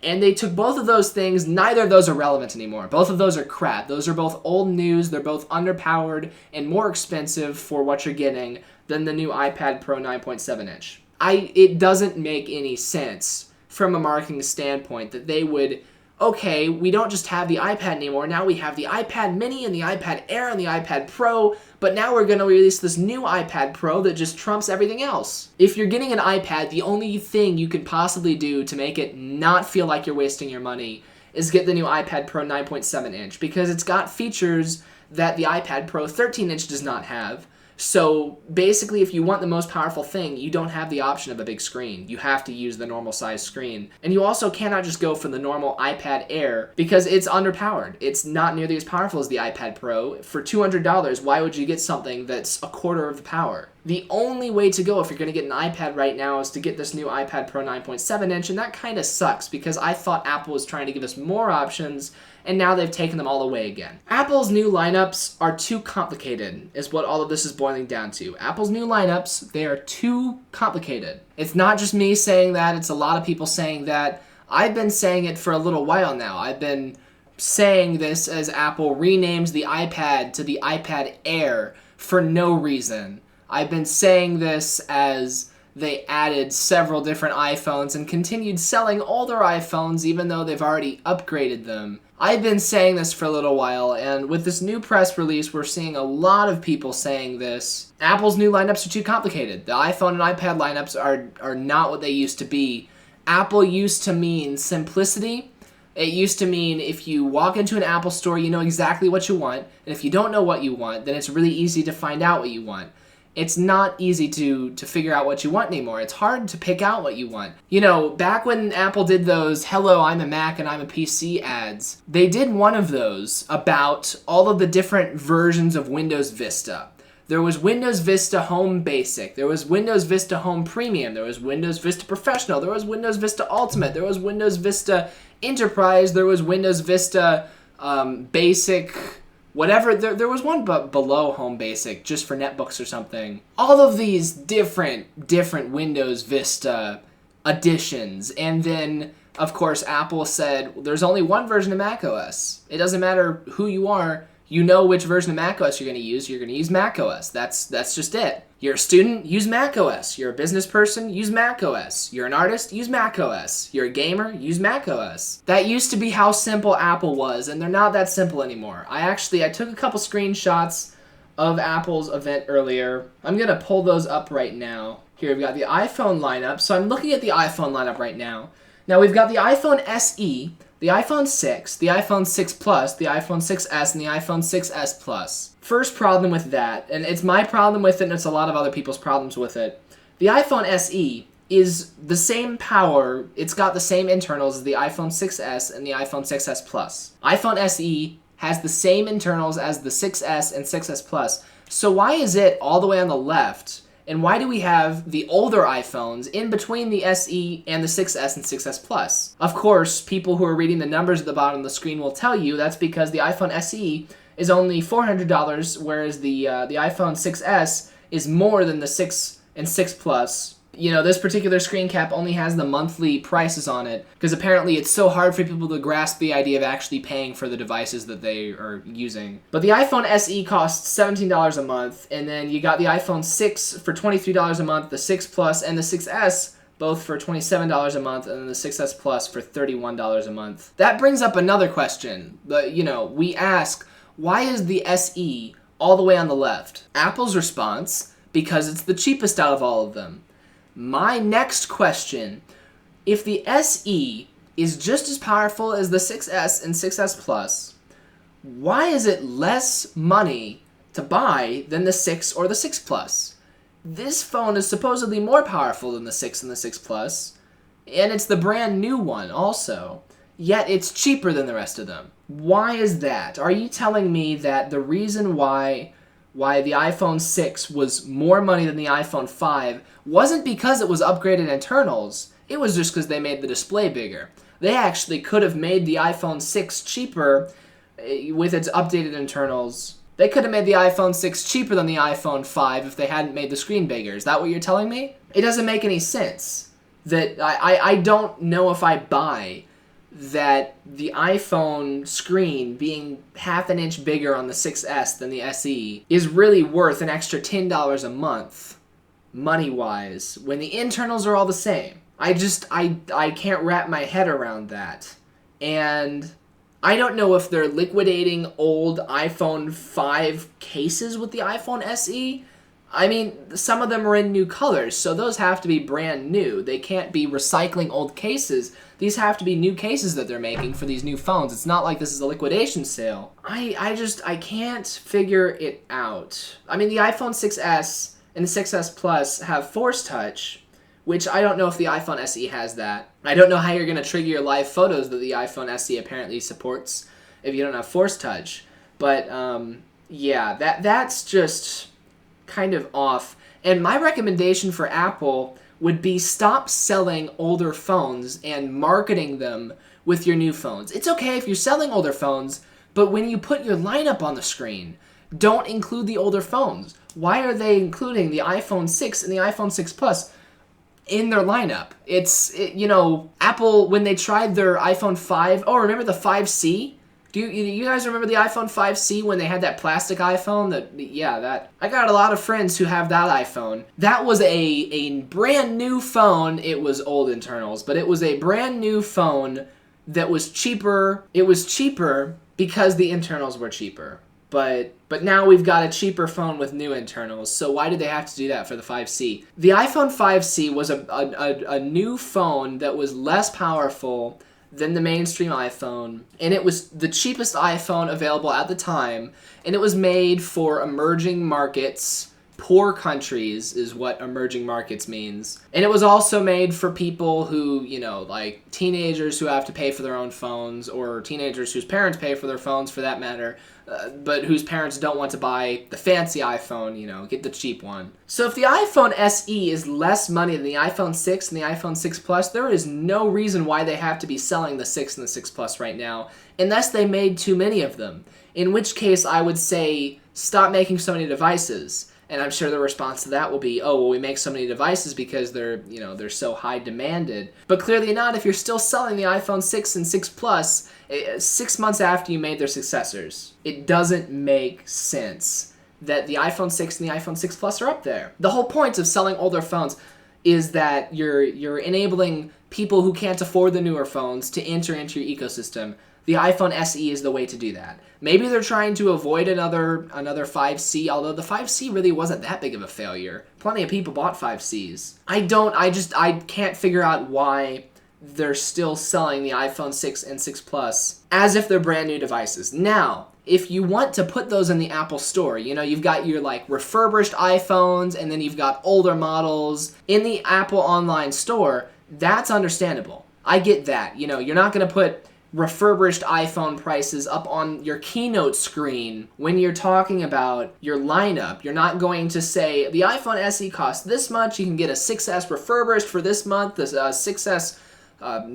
and they took both of those things. Neither of those are relevant anymore. Both of those are crap. Those are both old news. They're both underpowered and more expensive for what you're getting than the new iPad Pro 9.7-inch. It doesn't make any sense from a marketing standpoint that they would, okay, we don't just have the iPad anymore, now we have the iPad mini and the iPad Air and the iPad Pro, but now we're going to release this new iPad Pro that just trumps everything else. If you're getting an iPad, the only thing you can possibly do to make it not feel like you're wasting your money is get the new iPad Pro 9.7-inch, because it's got features that the iPad Pro 13-inch does not have. So basically, if you want the most powerful thing, you don't have the option of a big screen. You have to use the normal size screen. And you also cannot just go for the normal iPad Air because it's underpowered. It's not nearly as powerful as the iPad Pro. For $200, why would you get something that's a quarter of the power? The only way to go if you're going to get an iPad right now is to get this new iPad Pro 9.7-inch, and that kind of sucks because I thought Apple was trying to give us more options, and now they've taken them all away again. Apple's new lineups are too complicated, is what all of this is boiling down to. Apple's new lineups, they are too complicated. It's not just me saying that, it's a lot of people saying that. I've been saying it for a little while now. I've been saying this as Apple renames the iPad to the iPad Air for no reason. I've been saying this as they added several different iPhones and continued selling older iPhones even though they've already upgraded them. I've been saying this for a little while, and with this new press release, we're seeing a lot of people saying this. Apple's new lineups are too complicated. The iPhone and iPad lineups are not what they used to be. Apple used to mean simplicity. It used to mean if you walk into an Apple store, you know exactly what you want, and if you don't know what you want, then it's really easy to find out what you want. It's not easy to figure out what you want anymore. It's hard to pick out what you want. You know, back when Apple did those, hello, I'm a Mac and I'm a PC ads, they did one of those about all of the different versions of Windows Vista. There was Windows Vista Home Basic, there was Windows Vista Home Premium, there was Windows Vista Professional, there was Windows Vista Ultimate, there was Windows Vista Enterprise, there was Windows Vista Basic, whatever. There was one below Home Basic, just for netbooks or something. All of these different Windows Vista additions, and then, of course, Apple said, there's only one version of macOS. It doesn't matter who you are, You know which version of macOS you're going to use. You're going to use macOS. That's just it. You're a student, use macOS. You're a business person, use macOS. You're an artist, use macOS. You're a gamer, use macOS. That used to be how simple Apple was, and they're not that simple anymore. I took a couple screenshots of Apple's event earlier. I'm going to pull those up right now. Here, we've got the iPhone lineup. So I'm looking at the iPhone lineup right now. Now, we've got the iPhone SE, the iPhone 6, the iPhone 6 Plus, the iPhone 6S, and the iPhone 6S Plus. First problem with that, and it's my problem with it, and it's a lot of other people's problems with it. The iPhone SE is the same power, it's got the same internals as the iPhone 6S and the iPhone 6S Plus. iPhone SE has the same internals as the 6S and 6S Plus. So why is it all the way on the left? And why do we have the older iPhones in between the SE and the 6S and 6S Plus? Of course, people who are reading the numbers at the bottom of the screen will tell you that's because the iPhone SE is only $400, whereas the iPhone 6S is more than the 6 and 6 Plus. You know, this particular screen cap only has the monthly prices on it because apparently it's so hard for people to grasp the idea of actually paying for the devices that they are using. But the iPhone SE costs $17 a month, and then you got the iPhone 6 for $23 a month, the 6 Plus, and the 6S both for $27 a month, and then the 6S Plus for $31 a month. That brings up another question. We ask, why is the SE all the way on the left? Apple's response, because it's the cheapest out of all of them. My next question, if the SE is just as powerful as the 6S and 6S Plus, why is it less money to buy than the 6 or the 6 Plus? This phone is supposedly more powerful than the 6 and the 6 Plus, and it's the brand new one also, yet it's cheaper than the rest of them. Why is that? Are you telling me that the reason why the iPhone 6 was more money than the iPhone 5 wasn't because it was upgraded internals, it was just because they made the display bigger? They actually could have made the iPhone 6 cheaper with its updated internals. They could have made the iPhone 6 cheaper than the iPhone 5 if they hadn't made the screen bigger. Is that what you're telling me? It doesn't make any sense. That I don't know if I buy that the iPhone screen being half an inch bigger on the 6S than the SE is really worth an extra $10 a month, money-wise, when the internals are all the same. I can't wrap my head around that. And I don't know if they're liquidating old iPhone 5 cases with the iPhone SE. I mean, some of them are in new colors, so those have to be brand new. They can't be recycling old cases. These have to be new cases that they're making for these new phones. It's not like this is a liquidation sale. I can't figure it out. I mean, the iPhone 6S and the 6S Plus have Force Touch, which I don't know if the iPhone SE has that. I don't know how you're going to trigger your live photos that the iPhone SE apparently supports if you don't have Force Touch. But, yeah, that's just kind of off. And my recommendation for Apple would be stop selling older phones and marketing them with your new phones. It's okay if you're selling older phones, but when you put your lineup on the screen, don't include the older phones. Why are they including the iPhone 6 and the iPhone 6 Plus in their lineup? Apple, when they tried their iPhone 5, remember the 5C? Do you guys remember the iPhone 5C when they had that plastic iPhone? I got a lot of friends who have that iPhone. That was a brand new phone. It was old internals, but it was a brand new phone that was cheaper. It was cheaper because the internals were cheaper. But now we've got a cheaper phone with new internals, so why did they have to do that for the 5C? The iPhone 5C was a new phone that was less powerful than the mainstream iPhone, and it was the cheapest iPhone available at the time, and it was made for emerging markets. Poor countries is what emerging markets means. And it was also made for people who, like teenagers who have to pay for their own phones, or teenagers whose parents pay for their phones for that matter, but whose parents don't want to buy the fancy iPhone, get the cheap one. So if the iPhone SE is less money than the iPhone 6 and the iPhone 6 Plus, there is no reason why they have to be selling the 6 and the 6 Plus right now, unless they made too many of them. In which case I would say stop making so many devices. And I'm sure the response to that will be, oh, well, we make so many devices because they're so high demanded. But clearly not if you're still selling the iPhone 6 and 6 Plus 6 months after you made their successors. It doesn't make sense that the iPhone 6 and the iPhone 6 Plus are up there. The whole point of selling older phones is that you're enabling people who can't afford the newer phones to enter into your ecosystem. The iPhone SE is the way to do that. Maybe they're trying to avoid another 5C, although the 5C really wasn't that big of a failure. Plenty of people bought 5Cs. I can't figure out why they're still selling the iPhone 6 and 6 Plus as if they're brand new devices. Now, if you want to put those in the Apple Store, you've got your refurbished iPhones and then you've got older models in the Apple online store, that's understandable. I get that. You're not going to put refurbished iPhone prices up on your keynote screen when you're talking about your lineup. You're not going to say the iPhone SE costs this much, you can get a 6S refurbished for this month, the 6S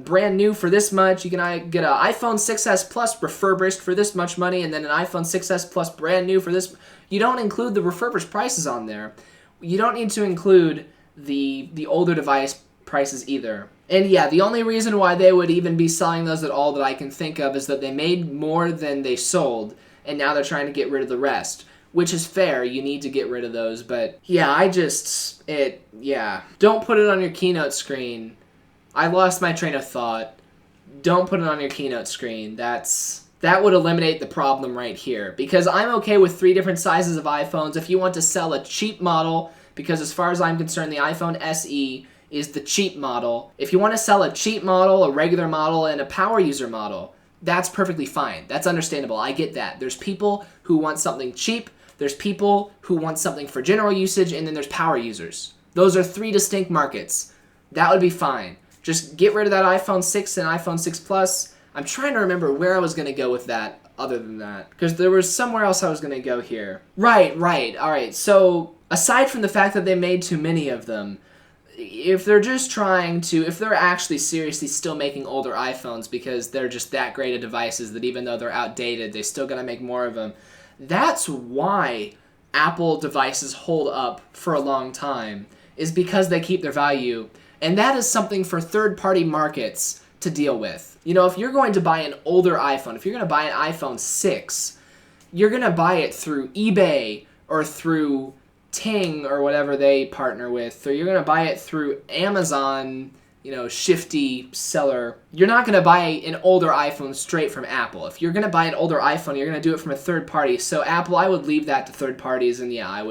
brand new for this much, you can get an iPhone 6S Plus refurbished for this much money, and then an iPhone 6S Plus brand new for this. You don't include the refurbished prices on there. You don't need to include the older device prices either. And yeah, the only reason why they would even be selling those at all that I can think of is that they made more than they sold, and now they're trying to get rid of the rest, which is fair. You need to get rid of those, but yeah, don't put it on your keynote screen. I lost my train of thought. Don't put it on your keynote screen. That would eliminate the problem right here, because I'm okay with 3 different sizes of iPhones if you want to sell a cheap model, because as far as I'm concerned, the iPhone SE is the cheap model. If you want to sell a cheap model, a regular model, and a power user model, that's perfectly fine. That's understandable. I get that. There's people who want something cheap, there's people who want something for general usage, and then there's power users. Those are 3 distinct markets. That would be fine. Just get rid of that iPhone 6 and iPhone 6 Plus. I'm trying to remember where I was going to go with that other than that, because there was somewhere else I was going to go here. Right. All right. So aside from the fact that they made too many of them, if they're actually seriously still making older iPhones because they're just that great of devices that even though they're outdated, they still gotta make more of them, that's why Apple devices hold up for a long time, is because they keep their value. And that is something for third-party markets to deal with. If you're going to buy an older iPhone, if you're going to buy an iPhone 6, you're going to buy it through eBay or through Ting or whatever they partner with, or you're going to buy it through Amazon, shifty seller. You're not going to buy an older iPhone straight from Apple. If you're going to buy an older iPhone, you're going to do it from a third party. So Apple, I would leave that to third parties, and yeah, I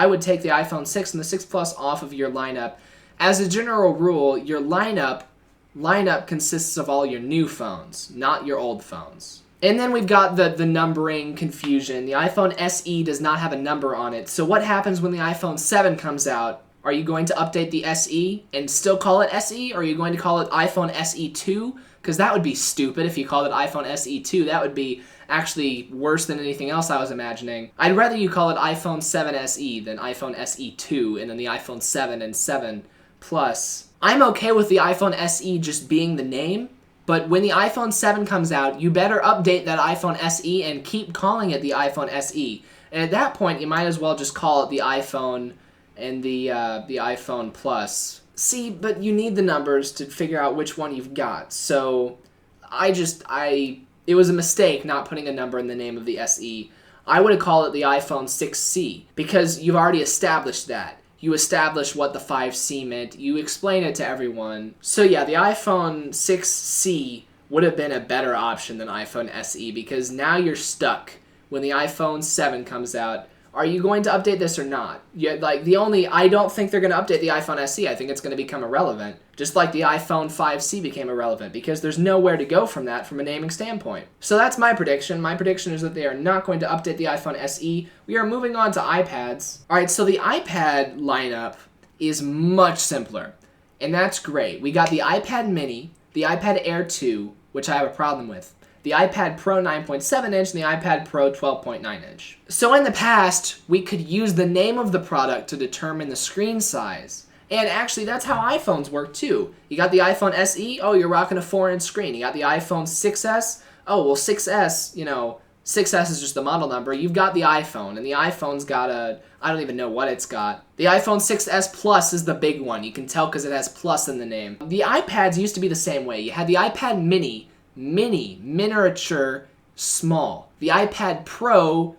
would take the iPhone 6 and the 6 Plus off of your lineup. As a general rule, your lineup consists of all your new phones, not your old phones. And then we've got the numbering confusion. The iPhone SE does not have a number on it. So what happens when the iPhone 7 comes out? Are you going to update the SE and still call it SE? Or are you going to call it iPhone SE 2? Because that would be stupid if you called it iPhone SE 2. That would be actually worse than anything else I was imagining. I'd rather you call it iPhone 7 SE than iPhone SE 2 and then the iPhone 7 and 7 Plus. I'm okay with the iPhone SE just being the name, but when the iPhone 7 comes out, you better update that iPhone SE and keep calling it the iPhone SE. And at that point, you might as well just call it the iPhone and the iPhone Plus. See, but you need the numbers to figure out which one you've got. So it was a mistake not putting a number in the name of the SE. I would have called it the iPhone 6C because you've already established that. You establish what the 5C meant. You explain it to everyone. So yeah, the iPhone 6C would have been a better option than iPhone SE because now you're stuck when the iPhone 7 comes out. Are you going to update this or not? I don't think they're going to update the iPhone SE. I think it's going to become irrelevant. Just like the iPhone 5C became irrelevant because there's nowhere to go from that from a naming standpoint. So that's my prediction. My prediction is that they are not going to update the iPhone SE. We are moving on to iPads. All right, so the iPad lineup is much simpler, and that's great. We got the iPad mini, the iPad Air 2, which I have a problem with, the iPad Pro 9.7 inch, and the iPad Pro 12.9 inch. So in the past, we could use the name of the product to determine the screen size. And actually, that's how iPhones work too. You got the iPhone SE, oh, you're rocking a 4-inch screen. You got the iPhone 6S, oh, well, 6S, 6S is just the model number. You've got the iPhone, and the iPhone's got I don't even know what it's got. The iPhone 6S Plus is the big one. You can tell because it has plus in the name. The iPads used to be the same way. You had the iPad mini, miniature, small. The iPad Pro,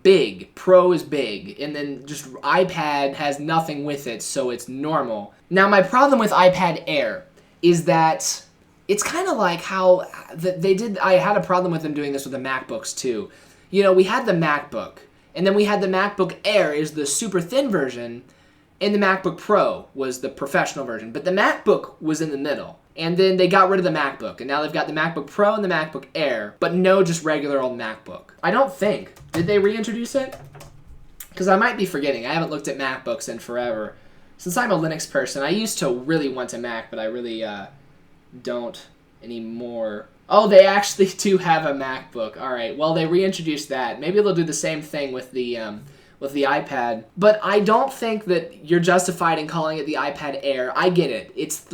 big. Pro is big. And then just iPad has nothing with it, so it's normal. Now, my problem with iPad Air is that it's kind of like how they did. I had a problem with them doing this with the MacBooks too. You know, we had the MacBook, and then we had the MacBook Air is the super thin version, and the MacBook Pro was the professional version. But the MacBook was in the middle, and then they got rid of the MacBook, and now they've got the MacBook Pro and the MacBook Air, but no just regular old MacBook. I don't think. Did they reintroduce it? Because I might be forgetting. I haven't looked at MacBooks in forever. Since I'm a Linux person, I used to really want a Mac, but I really don't anymore. Oh, they actually do have a MacBook. All right. Well, they reintroduced that. Maybe they'll do the same thing with the iPad. But I don't think that you're justified in calling it the iPad Air. I get it. It's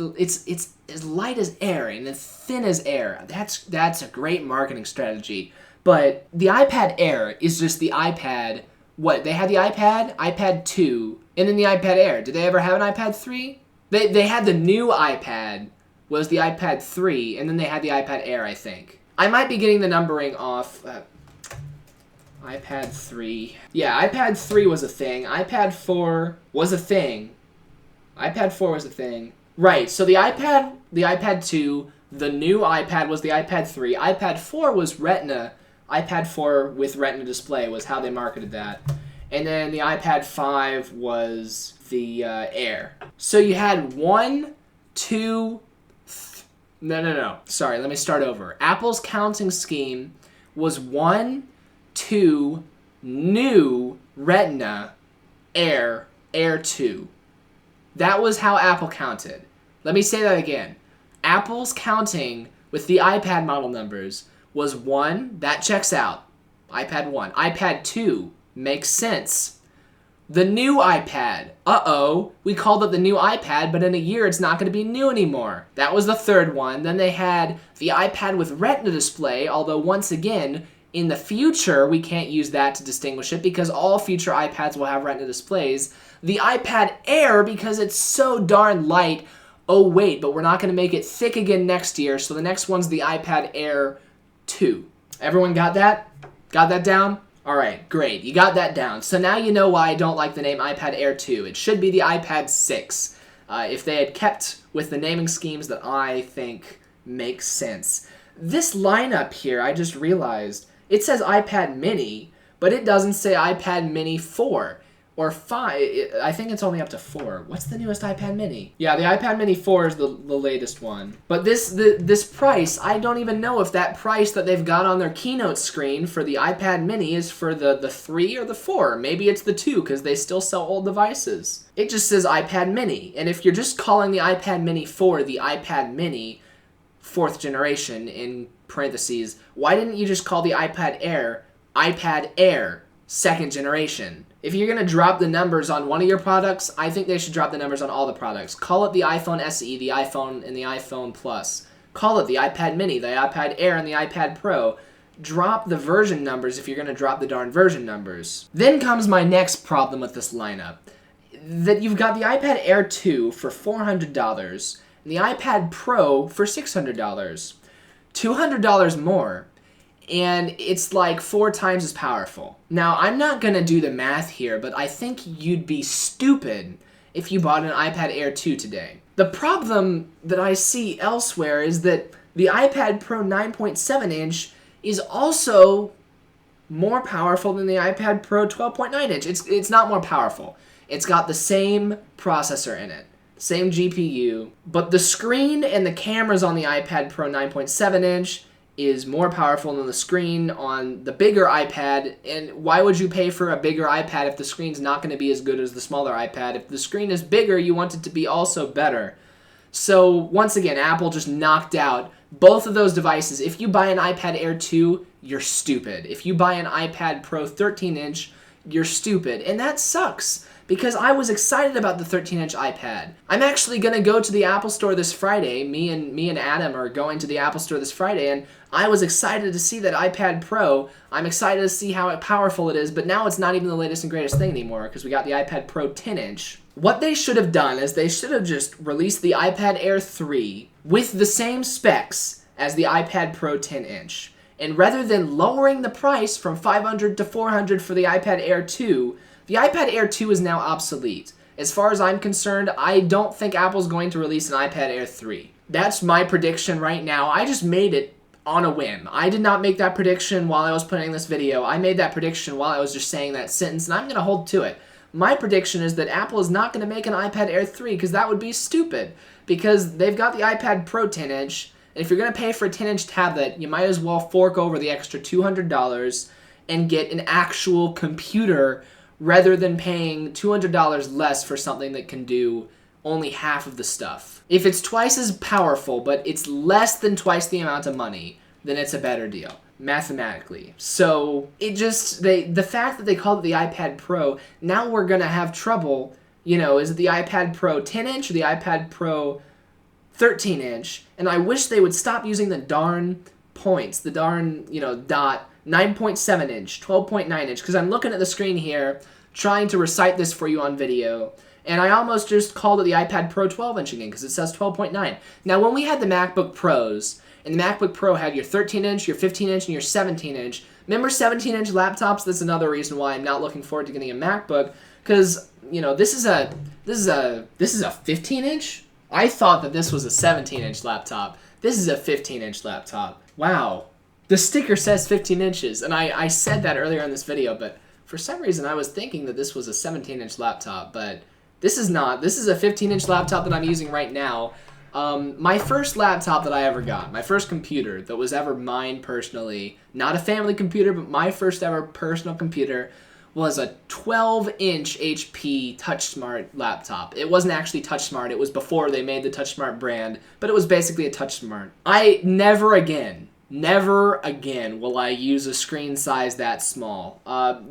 as light as air and as thin as air. That's a great marketing strategy. But the iPad Air is just the iPad. What? They had the iPad 2, and then the iPad Air. Did they ever have an iPad 3? They had the new iPad was the iPad 3, and then they had the iPad Air, I think. I might be getting the numbering off. iPad 3. Yeah, iPad 3 was a thing. iPad 4 was a thing. iPad 4 was a thing. Right, so the iPad 2, the new iPad was the iPad 3. iPad 4 was Retina. iPad 4 with Retina display was how they marketed that. And then the iPad 5 was the Air. So you had 1, 2... No. Sorry, let me start over. Apple's counting scheme was 1, 2, new, Retina, Air 2. That was how Apple counted. Let me say that again. Apple's counting with the iPad model numbers was 1, that checks out. iPad 1. iPad 2 makes sense. The new iPad. We called it the new iPad, but in a year it's not going to be new anymore. That was the third one. Then they had the iPad with Retina display, although once again, in the future, we can't use that to distinguish it because all future iPads will have Retina displays. The iPad Air, because it's so darn light, oh wait, but we're not going to make it thick again next year, so the next one's the iPad Air 2. Everyone got that? Got that down? Alright, great. You got that down. So now you know why I don't like the name iPad Air 2. It should be the iPad 6. If they had kept with the naming schemes that I think make sense. This lineup here, I just realized, it says iPad mini, but it doesn't say iPad mini 4 or 5. I think it's only up to 4. What's the newest iPad mini? Yeah, the iPad mini 4 is the latest one. But this price, I don't even know if that price that they've got on their keynote screen for the iPad mini is for the 3 or the 4. Maybe it's the 2 because they still sell old devices. It just says iPad mini. And if you're just calling the iPad mini 4 the iPad mini 4th generation in parentheses, why didn't you just call the iPad Air 2nd generation? If you're going to drop the numbers on one of your products, I think they should drop the numbers on all the products. Call it the iPhone SE, the iPhone, and the iPhone Plus. Call it the iPad mini, the iPad Air, and the iPad Pro. Drop the version numbers if you're going to drop the darn version numbers. Then comes my next problem with this lineup. That you've got the iPad Air 2 for $400, and the iPad Pro for $600. $200 more. And it's like 4 times as powerful. Now, I'm not going to do the math here, but I think you'd be stupid if you bought an iPad Air 2 today. The problem that I see elsewhere is that the iPad Pro 9.7-inch is also more powerful than the iPad Pro 12.9-inch. It's not more powerful. It's got the same processor in it, same GPU, but the screen and the cameras on the iPad Pro 9.7-inch is more powerful than the screen on the bigger iPad. And why would you pay for a bigger iPad if the screen's not going to be as good as the smaller iPad? If the screen is bigger, you want it to be also better. So once again, Apple just knocked out both of those devices. If you buy an iPad Air 2, you're stupid. If you buy an iPad Pro 13-inch, you're stupid. And that sucks, because I was excited about the 13-inch iPad. I'm actually going to go to the Apple Store this Friday. Me and Adam are going to the Apple Store this Friday, and I was excited to see that iPad Pro. I'm excited to see how powerful it is, but now it's not even the latest and greatest thing anymore, because we got the iPad Pro 10-inch. What they should have done is they should have just released the iPad Air 3 with the same specs as the iPad Pro 10-inch. And rather than lowering the price from $500 to $400 for the iPad Air 2, the iPad Air 2 is now obsolete. As far as I'm concerned, I don't think Apple's going to release an iPad Air 3. That's my prediction right now. I just made it on a whim. I did not make that prediction while I was putting this video. I made that prediction while I was just saying that sentence, and I'm going to hold to it. My prediction is that Apple is not going to make an iPad Air 3, because that would be stupid. Because they've got the iPad Pro 10-inch, and if you're going to pay for a 10-inch tablet, you might as well fork over the extra $200 and get an actual computer rather than paying $200 less for something that can do only half of the stuff. If it's twice as powerful, but it's less than twice the amount of money, then it's a better deal, mathematically. So, the fact that they called it the iPad Pro, now we're going to have trouble, is it the iPad Pro 10-inch or the iPad Pro 13-inch? And I wish they would stop using the darn points, the darn, dot, 9.7-inch, 12.9-inch, because I'm looking at the screen here, trying to recite this for you on video, and I almost just called it the iPad Pro 12-inch again, because it says 12.9. Now, when we had the MacBook Pros, and the MacBook Pro had your 13-inch, your 15-inch, and your 17-inch, remember 17-inch laptops? That's another reason why I'm not looking forward to getting a MacBook, because, this is a 15-inch? I thought that this was a 17-inch laptop. This is a 15-inch laptop. Wow. The sticker says 15 inches, and I said that earlier in this video, but for some reason I was thinking that this was a 17-inch laptop, but this is not. This is a 15-inch laptop that I'm using right now. My first laptop that I ever got, my first computer that was ever mine personally, not a family computer, but my first ever personal computer, was a 12-inch HP TouchSmart laptop. It wasn't actually TouchSmart. It was before they made the TouchSmart brand, but it was basically a TouchSmart. I never again will I use a screen size that small.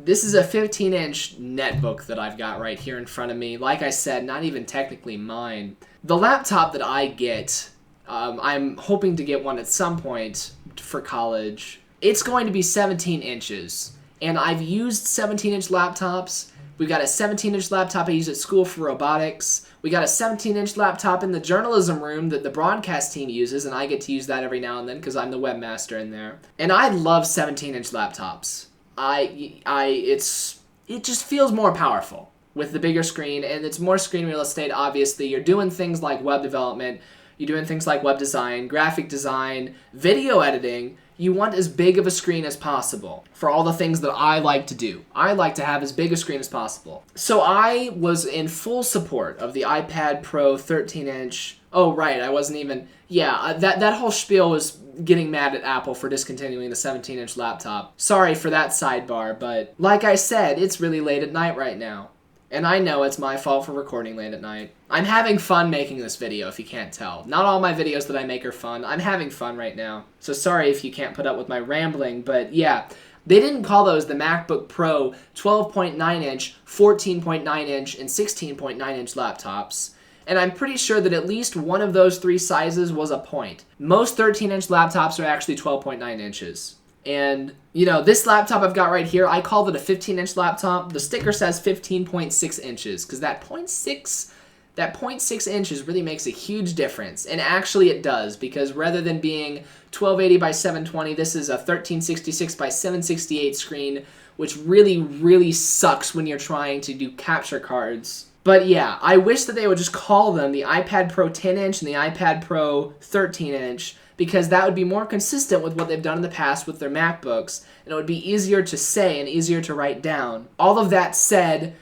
This is a 15-inch netbook that I've got right here in front of me. Like I said, not even technically mine. The laptop that I get, I'm hoping to get one at some point for college. It's going to be 17 inches. And I've used 17-inch laptops. We've got a 17-inch laptop I use at school for robotics. We got a 17-inch laptop in the journalism room that the broadcast team uses, and I get to use that every now and then because I'm the webmaster in there. And I love 17-inch laptops. It just feels more powerful with the bigger screen, and it's more screen real estate, obviously. You're doing things like web development. You're doing things like web design, graphic design, video editing. You want as big of a screen as possible for all the things that I like to do. I like to have as big a screen as possible. So I was in full support of the iPad Pro 13-inch. Oh, right, I wasn't even... Yeah, that whole spiel was getting mad at Apple for discontinuing the 17-inch laptop. Sorry for that sidebar, but like I said, it's really late at night right now. And I know it's my fault for recording late at night. I'm having fun making this video, if you can't tell. Not all my videos that I make are fun. I'm having fun right now. So sorry if you can't put up with my rambling, but yeah. They didn't call those the MacBook Pro 12.9-inch, 14.9-inch, and 16.9-inch laptops. And I'm pretty sure that at least one of those three sizes was a point. Most 13-inch laptops are actually 12.9 inches. And, this laptop I've got right here, I called it a 15-inch laptop. The sticker says 15.6 inches, because that 0.6 inches really makes a huge difference. And actually it does, because rather than being 1280 by 720, this is a 1366 by 768 screen, which really, really sucks when you're trying to do capture cards. But yeah, I wish that they would just call them the iPad Pro 10-inch and the iPad Pro 13-inch, because that would be more consistent with what they've done in the past with their MacBooks, and it would be easier to say and easier to write down. All of that said,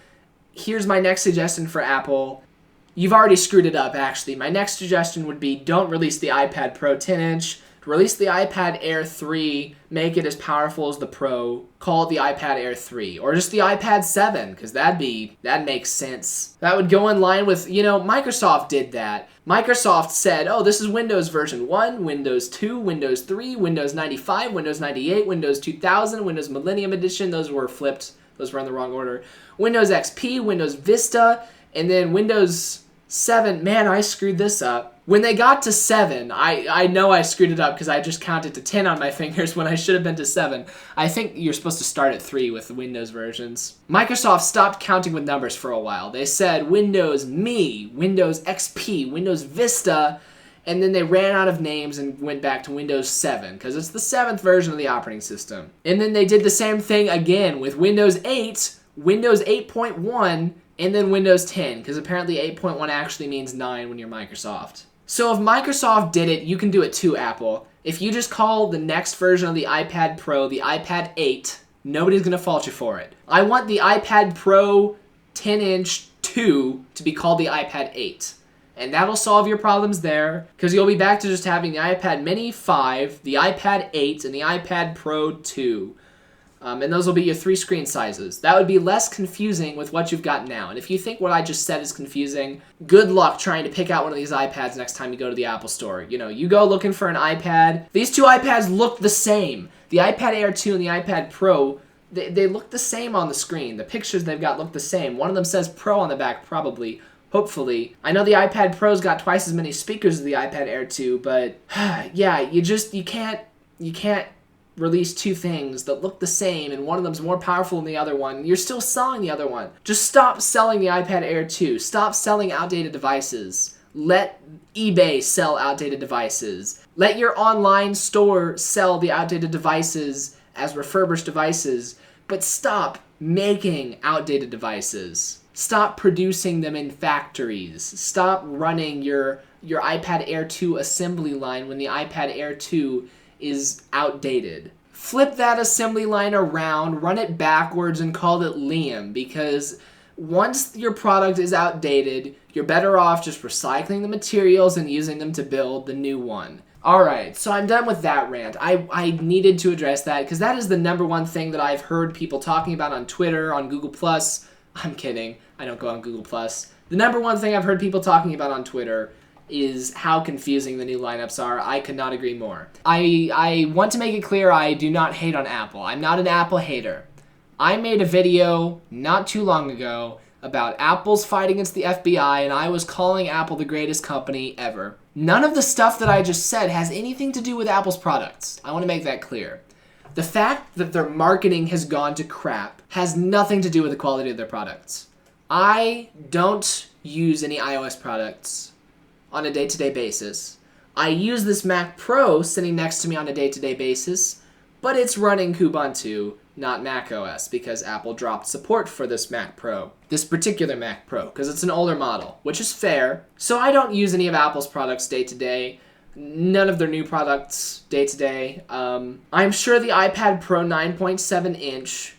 here's my next suggestion for Apple. You've already screwed it up, actually. My next suggestion would be don't release the iPad Pro 10-inch. Release the iPad Air 3, make it as powerful as the Pro, call it the iPad Air 3, or just the iPad 7, because that makes sense. That would go in line with, Microsoft did that. Microsoft said, oh, this is Windows version 1, Windows 2, Windows 3, Windows 95, Windows 98, Windows 2000, Windows Millennium Edition. Those were flipped Those were in the wrong order. Windows XP, Windows Vista, and then Windows 7. Man, I screwed this up. When they got to 7, I know I screwed it up because I just counted to 10 on my fingers when I should have been to 7. I think you're supposed to start at 3 with the Windows versions. Microsoft stopped counting with numbers for a while. They said Windows Me, Windows XP, Windows Vista, and then they ran out of names and went back to Windows 7 because it's the 7th version of the operating system. And then they did the same thing again with Windows 8, Windows 8.1, and then Windows 10 because apparently 8.1 actually means 9 when you're Microsoft. So if Microsoft did it, you can do it too, Apple. If you just call the next version of the iPad Pro the iPad 8, nobody's going to fault you for it. I want the iPad Pro 10-inch 2 to be called the iPad 8. And that'll solve your problems there, because you'll be back to just having the iPad Mini 5, the iPad 8, and the iPad Pro 2. And those will be your 3 screen sizes. That would be less confusing with what you've got now. And if you think what I just said is confusing, good luck trying to pick out one of these iPads next time you go to the Apple Store. You know, you go looking for an iPad. These 2 iPads look the same. The iPad Air 2 and the iPad Pro, they look the same on the screen. The pictures they've got look the same. One of them says Pro on the back, probably. Hopefully. I know the iPad Pro's got twice as many speakers as the iPad Air 2, but yeah, you can't release 2 things that look the same and one of them's more powerful than the other one. You're still selling the other one. Just stop selling the iPad Air 2. Stop selling outdated devices. Let eBay sell outdated devices. Let your online store sell the outdated devices as refurbished devices, but stop making outdated devices. Stop producing them in factories. Stop running your iPad Air 2 assembly line when the iPad Air 2 is outdated. Flip that assembly line around, run it backwards, and call it Liam, because once your product is outdated, you're better off just recycling the materials and using them to build the new one. Alright, so I'm done with that rant. I needed to address that because that is the number one thing that I've heard people talking about on Twitter, on Google+. I'm kidding. I don't go on Google+. The number one thing I've heard people talking about on Twitter is how confusing the new lineups are. I could not agree more. I want to make it clear I do not hate on Apple. I'm not an Apple hater. I made a video not too long ago about Apple's fight against the FBI, and I was calling Apple the greatest company ever. None of the stuff that I just said has anything to do with Apple's products. I want to make that clear. The fact that their marketing has gone to crap has nothing to do with the quality of their products. I don't use any iOS products on a day-to-day basis. I use this Mac Pro sitting next to me on a day-to-day basis, but it's running Kubuntu, not macOS, because Apple dropped support for this Mac Pro, this particular Mac Pro, because it's an older model, which is fair. So I don't use any of Apple's products day-to-day, none of their new products day-to-day. I'm sure the iPad Pro 9.7-inch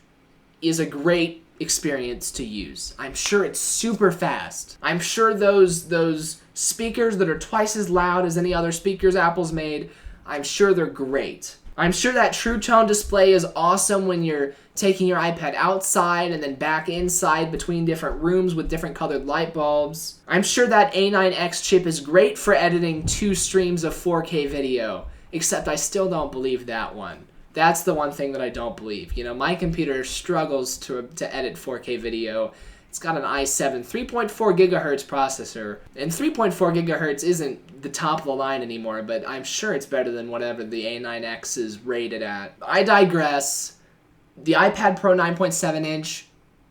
is a great experience to use. I'm sure it's super fast. I'm sure those speakers that are twice as loud as any other speakers Apple's made, I'm sure they're great. I'm sure that True Tone display is awesome when you're taking your iPad outside and then back inside between different rooms with different colored light bulbs. I'm sure that A9X chip is great for editing 2 streams of 4K video, except I still don't believe that one. That's the one thing that I don't believe. You know, my computer struggles to edit 4K video. It's got an i7 3.4 gigahertz processor, and 3.4 gigahertz isn't the top of the line anymore, but I'm sure it's better than whatever the A9X is rated at. I digress. The iPad Pro 9.7-inch,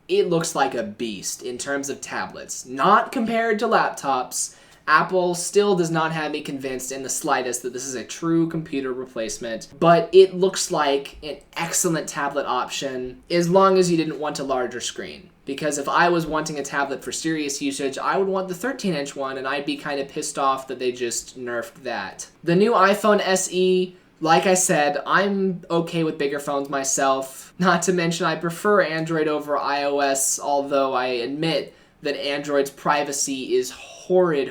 it looks like a beast in terms of tablets. Not compared to laptops. Apple still does not have me convinced in the slightest that this is a true computer replacement, but it looks like an excellent tablet option as long as you didn't want a larger screen. Because if I was wanting a tablet for serious usage, I would want the 13-inch one, and I'd be kind of pissed off that they just nerfed that. The new iPhone SE, like I said, I'm okay with bigger phones myself. Not to mention I prefer Android over iOS, although I admit that Android's privacy is horrid,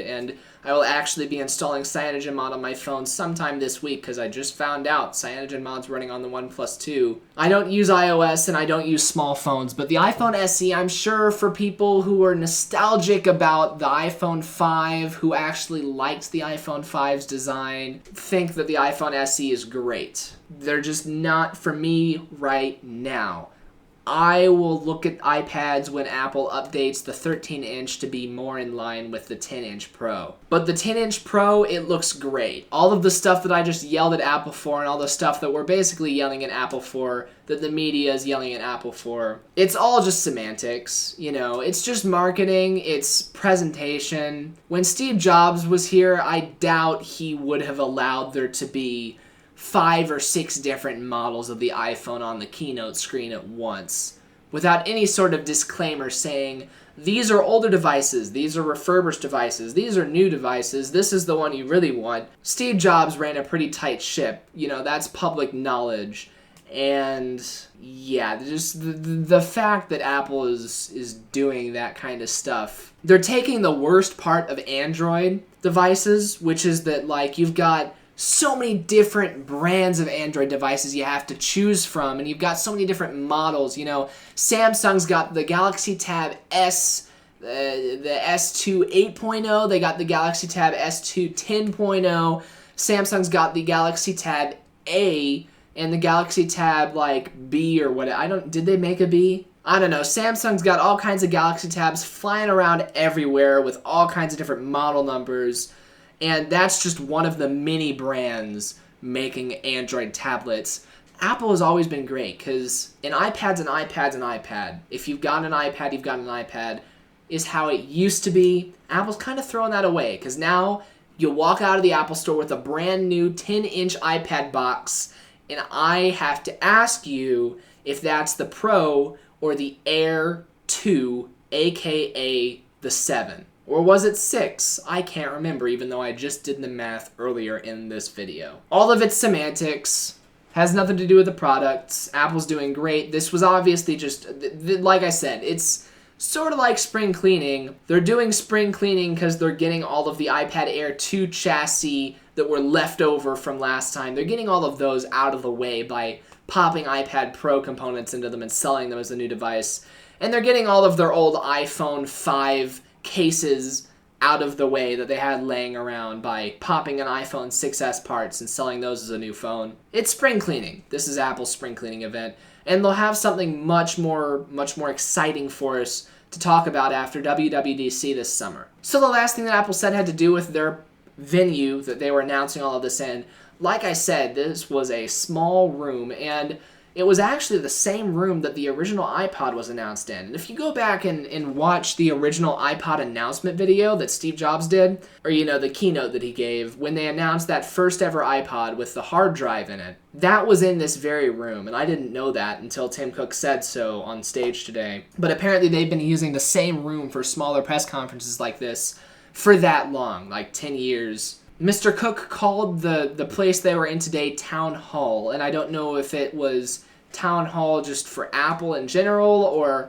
and I will actually be installing CyanogenMod on my phone sometime this week because I just found out CyanogenMod's running on the OnePlus 2. I don't use iOS and I don't use small phones, but the iPhone SE, I'm sure for people who are nostalgic about the iPhone 5, who actually liked the iPhone 5's design, think that the iPhone SE is great. They're just not for me right now. I will look at iPads when Apple updates the 13-inch to be more in line with the 10-inch Pro. But the 10-inch Pro, it looks great. All of the stuff that I just yelled at Apple for and all the stuff that we're basically yelling at Apple for, that the media is yelling at Apple for, it's all just semantics. You know, it's just marketing, it's presentation. When Steve Jobs was here, I doubt he would have allowed there to be 5 or 6 different models of the iPhone on the keynote screen at once without any sort of disclaimer saying, these are older devices, these are refurbished devices, these are new devices, this is the one you really want. Steve Jobs ran a pretty tight ship. You know, that's public knowledge. And yeah, just the fact that Apple is doing that kind of stuff. They're taking the worst part of Android devices, which is that, like, you've got so many different brands of Android devices you have to choose from, and you've got so many different models. You know, Samsung's got the Galaxy Tab S, the S2 8.0, they got the Galaxy Tab S2 10.0, Samsung's got the Galaxy Tab A, and the Galaxy Tab, like, B or what, did they make a B? I don't know. Samsung's got all kinds of Galaxy Tabs flying around everywhere with all kinds of different model numbers. And that's just one of the many brands making Android tablets. Apple has always been great because an iPad's an iPad's an iPad. If you've got an iPad, you've got an iPad, is how it used to be. Apple's kind of throwing that away because now you walk out of the Apple store with a brand new 10-inch iPad box, and I have to ask you if that's the Pro or the Air 2, aka the 7. Or was it 6? I can't remember, even though I just did the math earlier in this video. All of it's semantics. Has nothing to do with the products. Apple's doing great. This was obviously just, like I said, it's sort of like spring cleaning. They're doing spring cleaning because they're getting all of the iPad Air 2 chassis that were left over from last time. They're getting all of those out of the way by popping iPad Pro components into them and selling them as a new device. And they're getting all of their old iPhone 5 cases out of the way that they had laying around by popping an iPhone 6s parts and selling those as a new phone. It's spring cleaning. This is Apple's spring cleaning event, and they'll have something much more exciting for us to talk about after WWDC this summer. So the last thing that Apple said had to do with their venue that they were announcing all of this in. Like I said, this was a small room, and it was actually the same room that the original iPod was announced in. And if you go back and watch the original iPod announcement video that Steve Jobs did, or, you know, the keynote that he gave, when they announced that first ever iPod with the hard drive in it, that was in this very room. And I didn't know that until Tim Cook said so on stage today. But apparently they've been using the same room for smaller press conferences like this for that long, like 10 years. Mr. Cook called the place they were in today Town Hall, and I don't know if it was Town Hall just for Apple in general or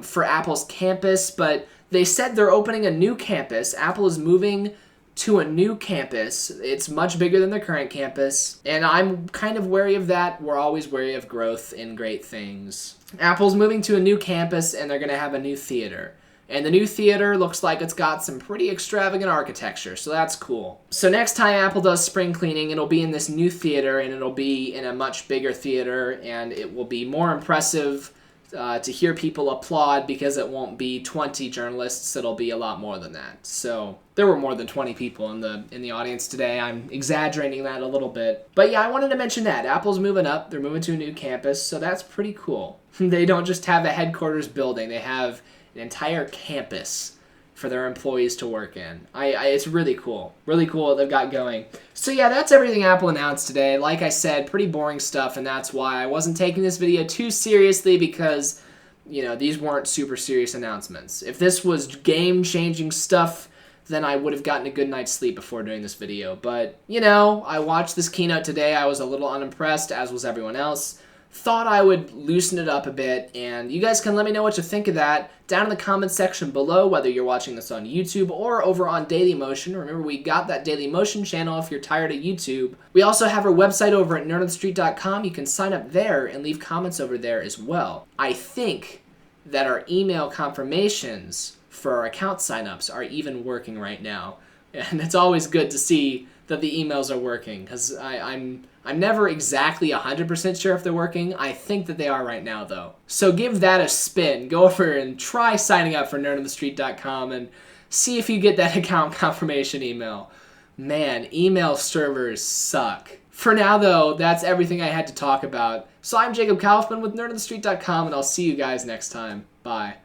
for Apple's campus, but they said they're opening a new campus. Apple is moving to a new campus. It's much bigger than the current campus, and I'm kind of wary of that. We're always wary of growth in great things. Apple's moving to a new campus, and they're going to have a new theater. And the new theater looks like it's got some pretty extravagant architecture, so that's cool. So next time Apple does spring cleaning, it'll be in this new theater, and it'll be in a much bigger theater, and it will be more impressive to hear people applaud because it won't be 20 journalists, it'll be a lot more than that. So there were more than 20 people in the audience today. I'm exaggerating that a little bit. But yeah, I wanted to mention that. Apple's moving up, they're moving to a new campus, so that's pretty cool. They don't just have a headquarters building, they have an entire campus for their employees to work in. It's really cool. Really cool what they've got going. So yeah, that's everything Apple announced today. Like I said, pretty boring stuff, and that's why I wasn't taking this video too seriously because, you know, these weren't super serious announcements. If this was game-changing stuff, then I would have gotten a good night's sleep before doing this video. But, you know, I watched this keynote today. I was a little unimpressed, as was everyone else. Thought I would loosen it up a bit, and you guys can let me know what you think of that down in the comments section below, whether you're watching this on YouTube or over on Dailymotion. Remember, we got that Dailymotion channel if you're tired of YouTube. We also have our website over at nerdonthestreet.com. You can sign up there and leave comments over there as well. I think that our email confirmations for our account signups are even working right now, and it's always good to see that the emails are working, because I'm never exactly 100% sure if they're working. I think that they are right now, though. So give that a spin. Go over and try signing up for nerdonthestreet.com and see if you get that account confirmation email. Man, email servers suck. For now, though, that's everything I had to talk about. So I'm Jacob Kaufman with nerdonthestreet.com, and I'll see you guys next time. Bye.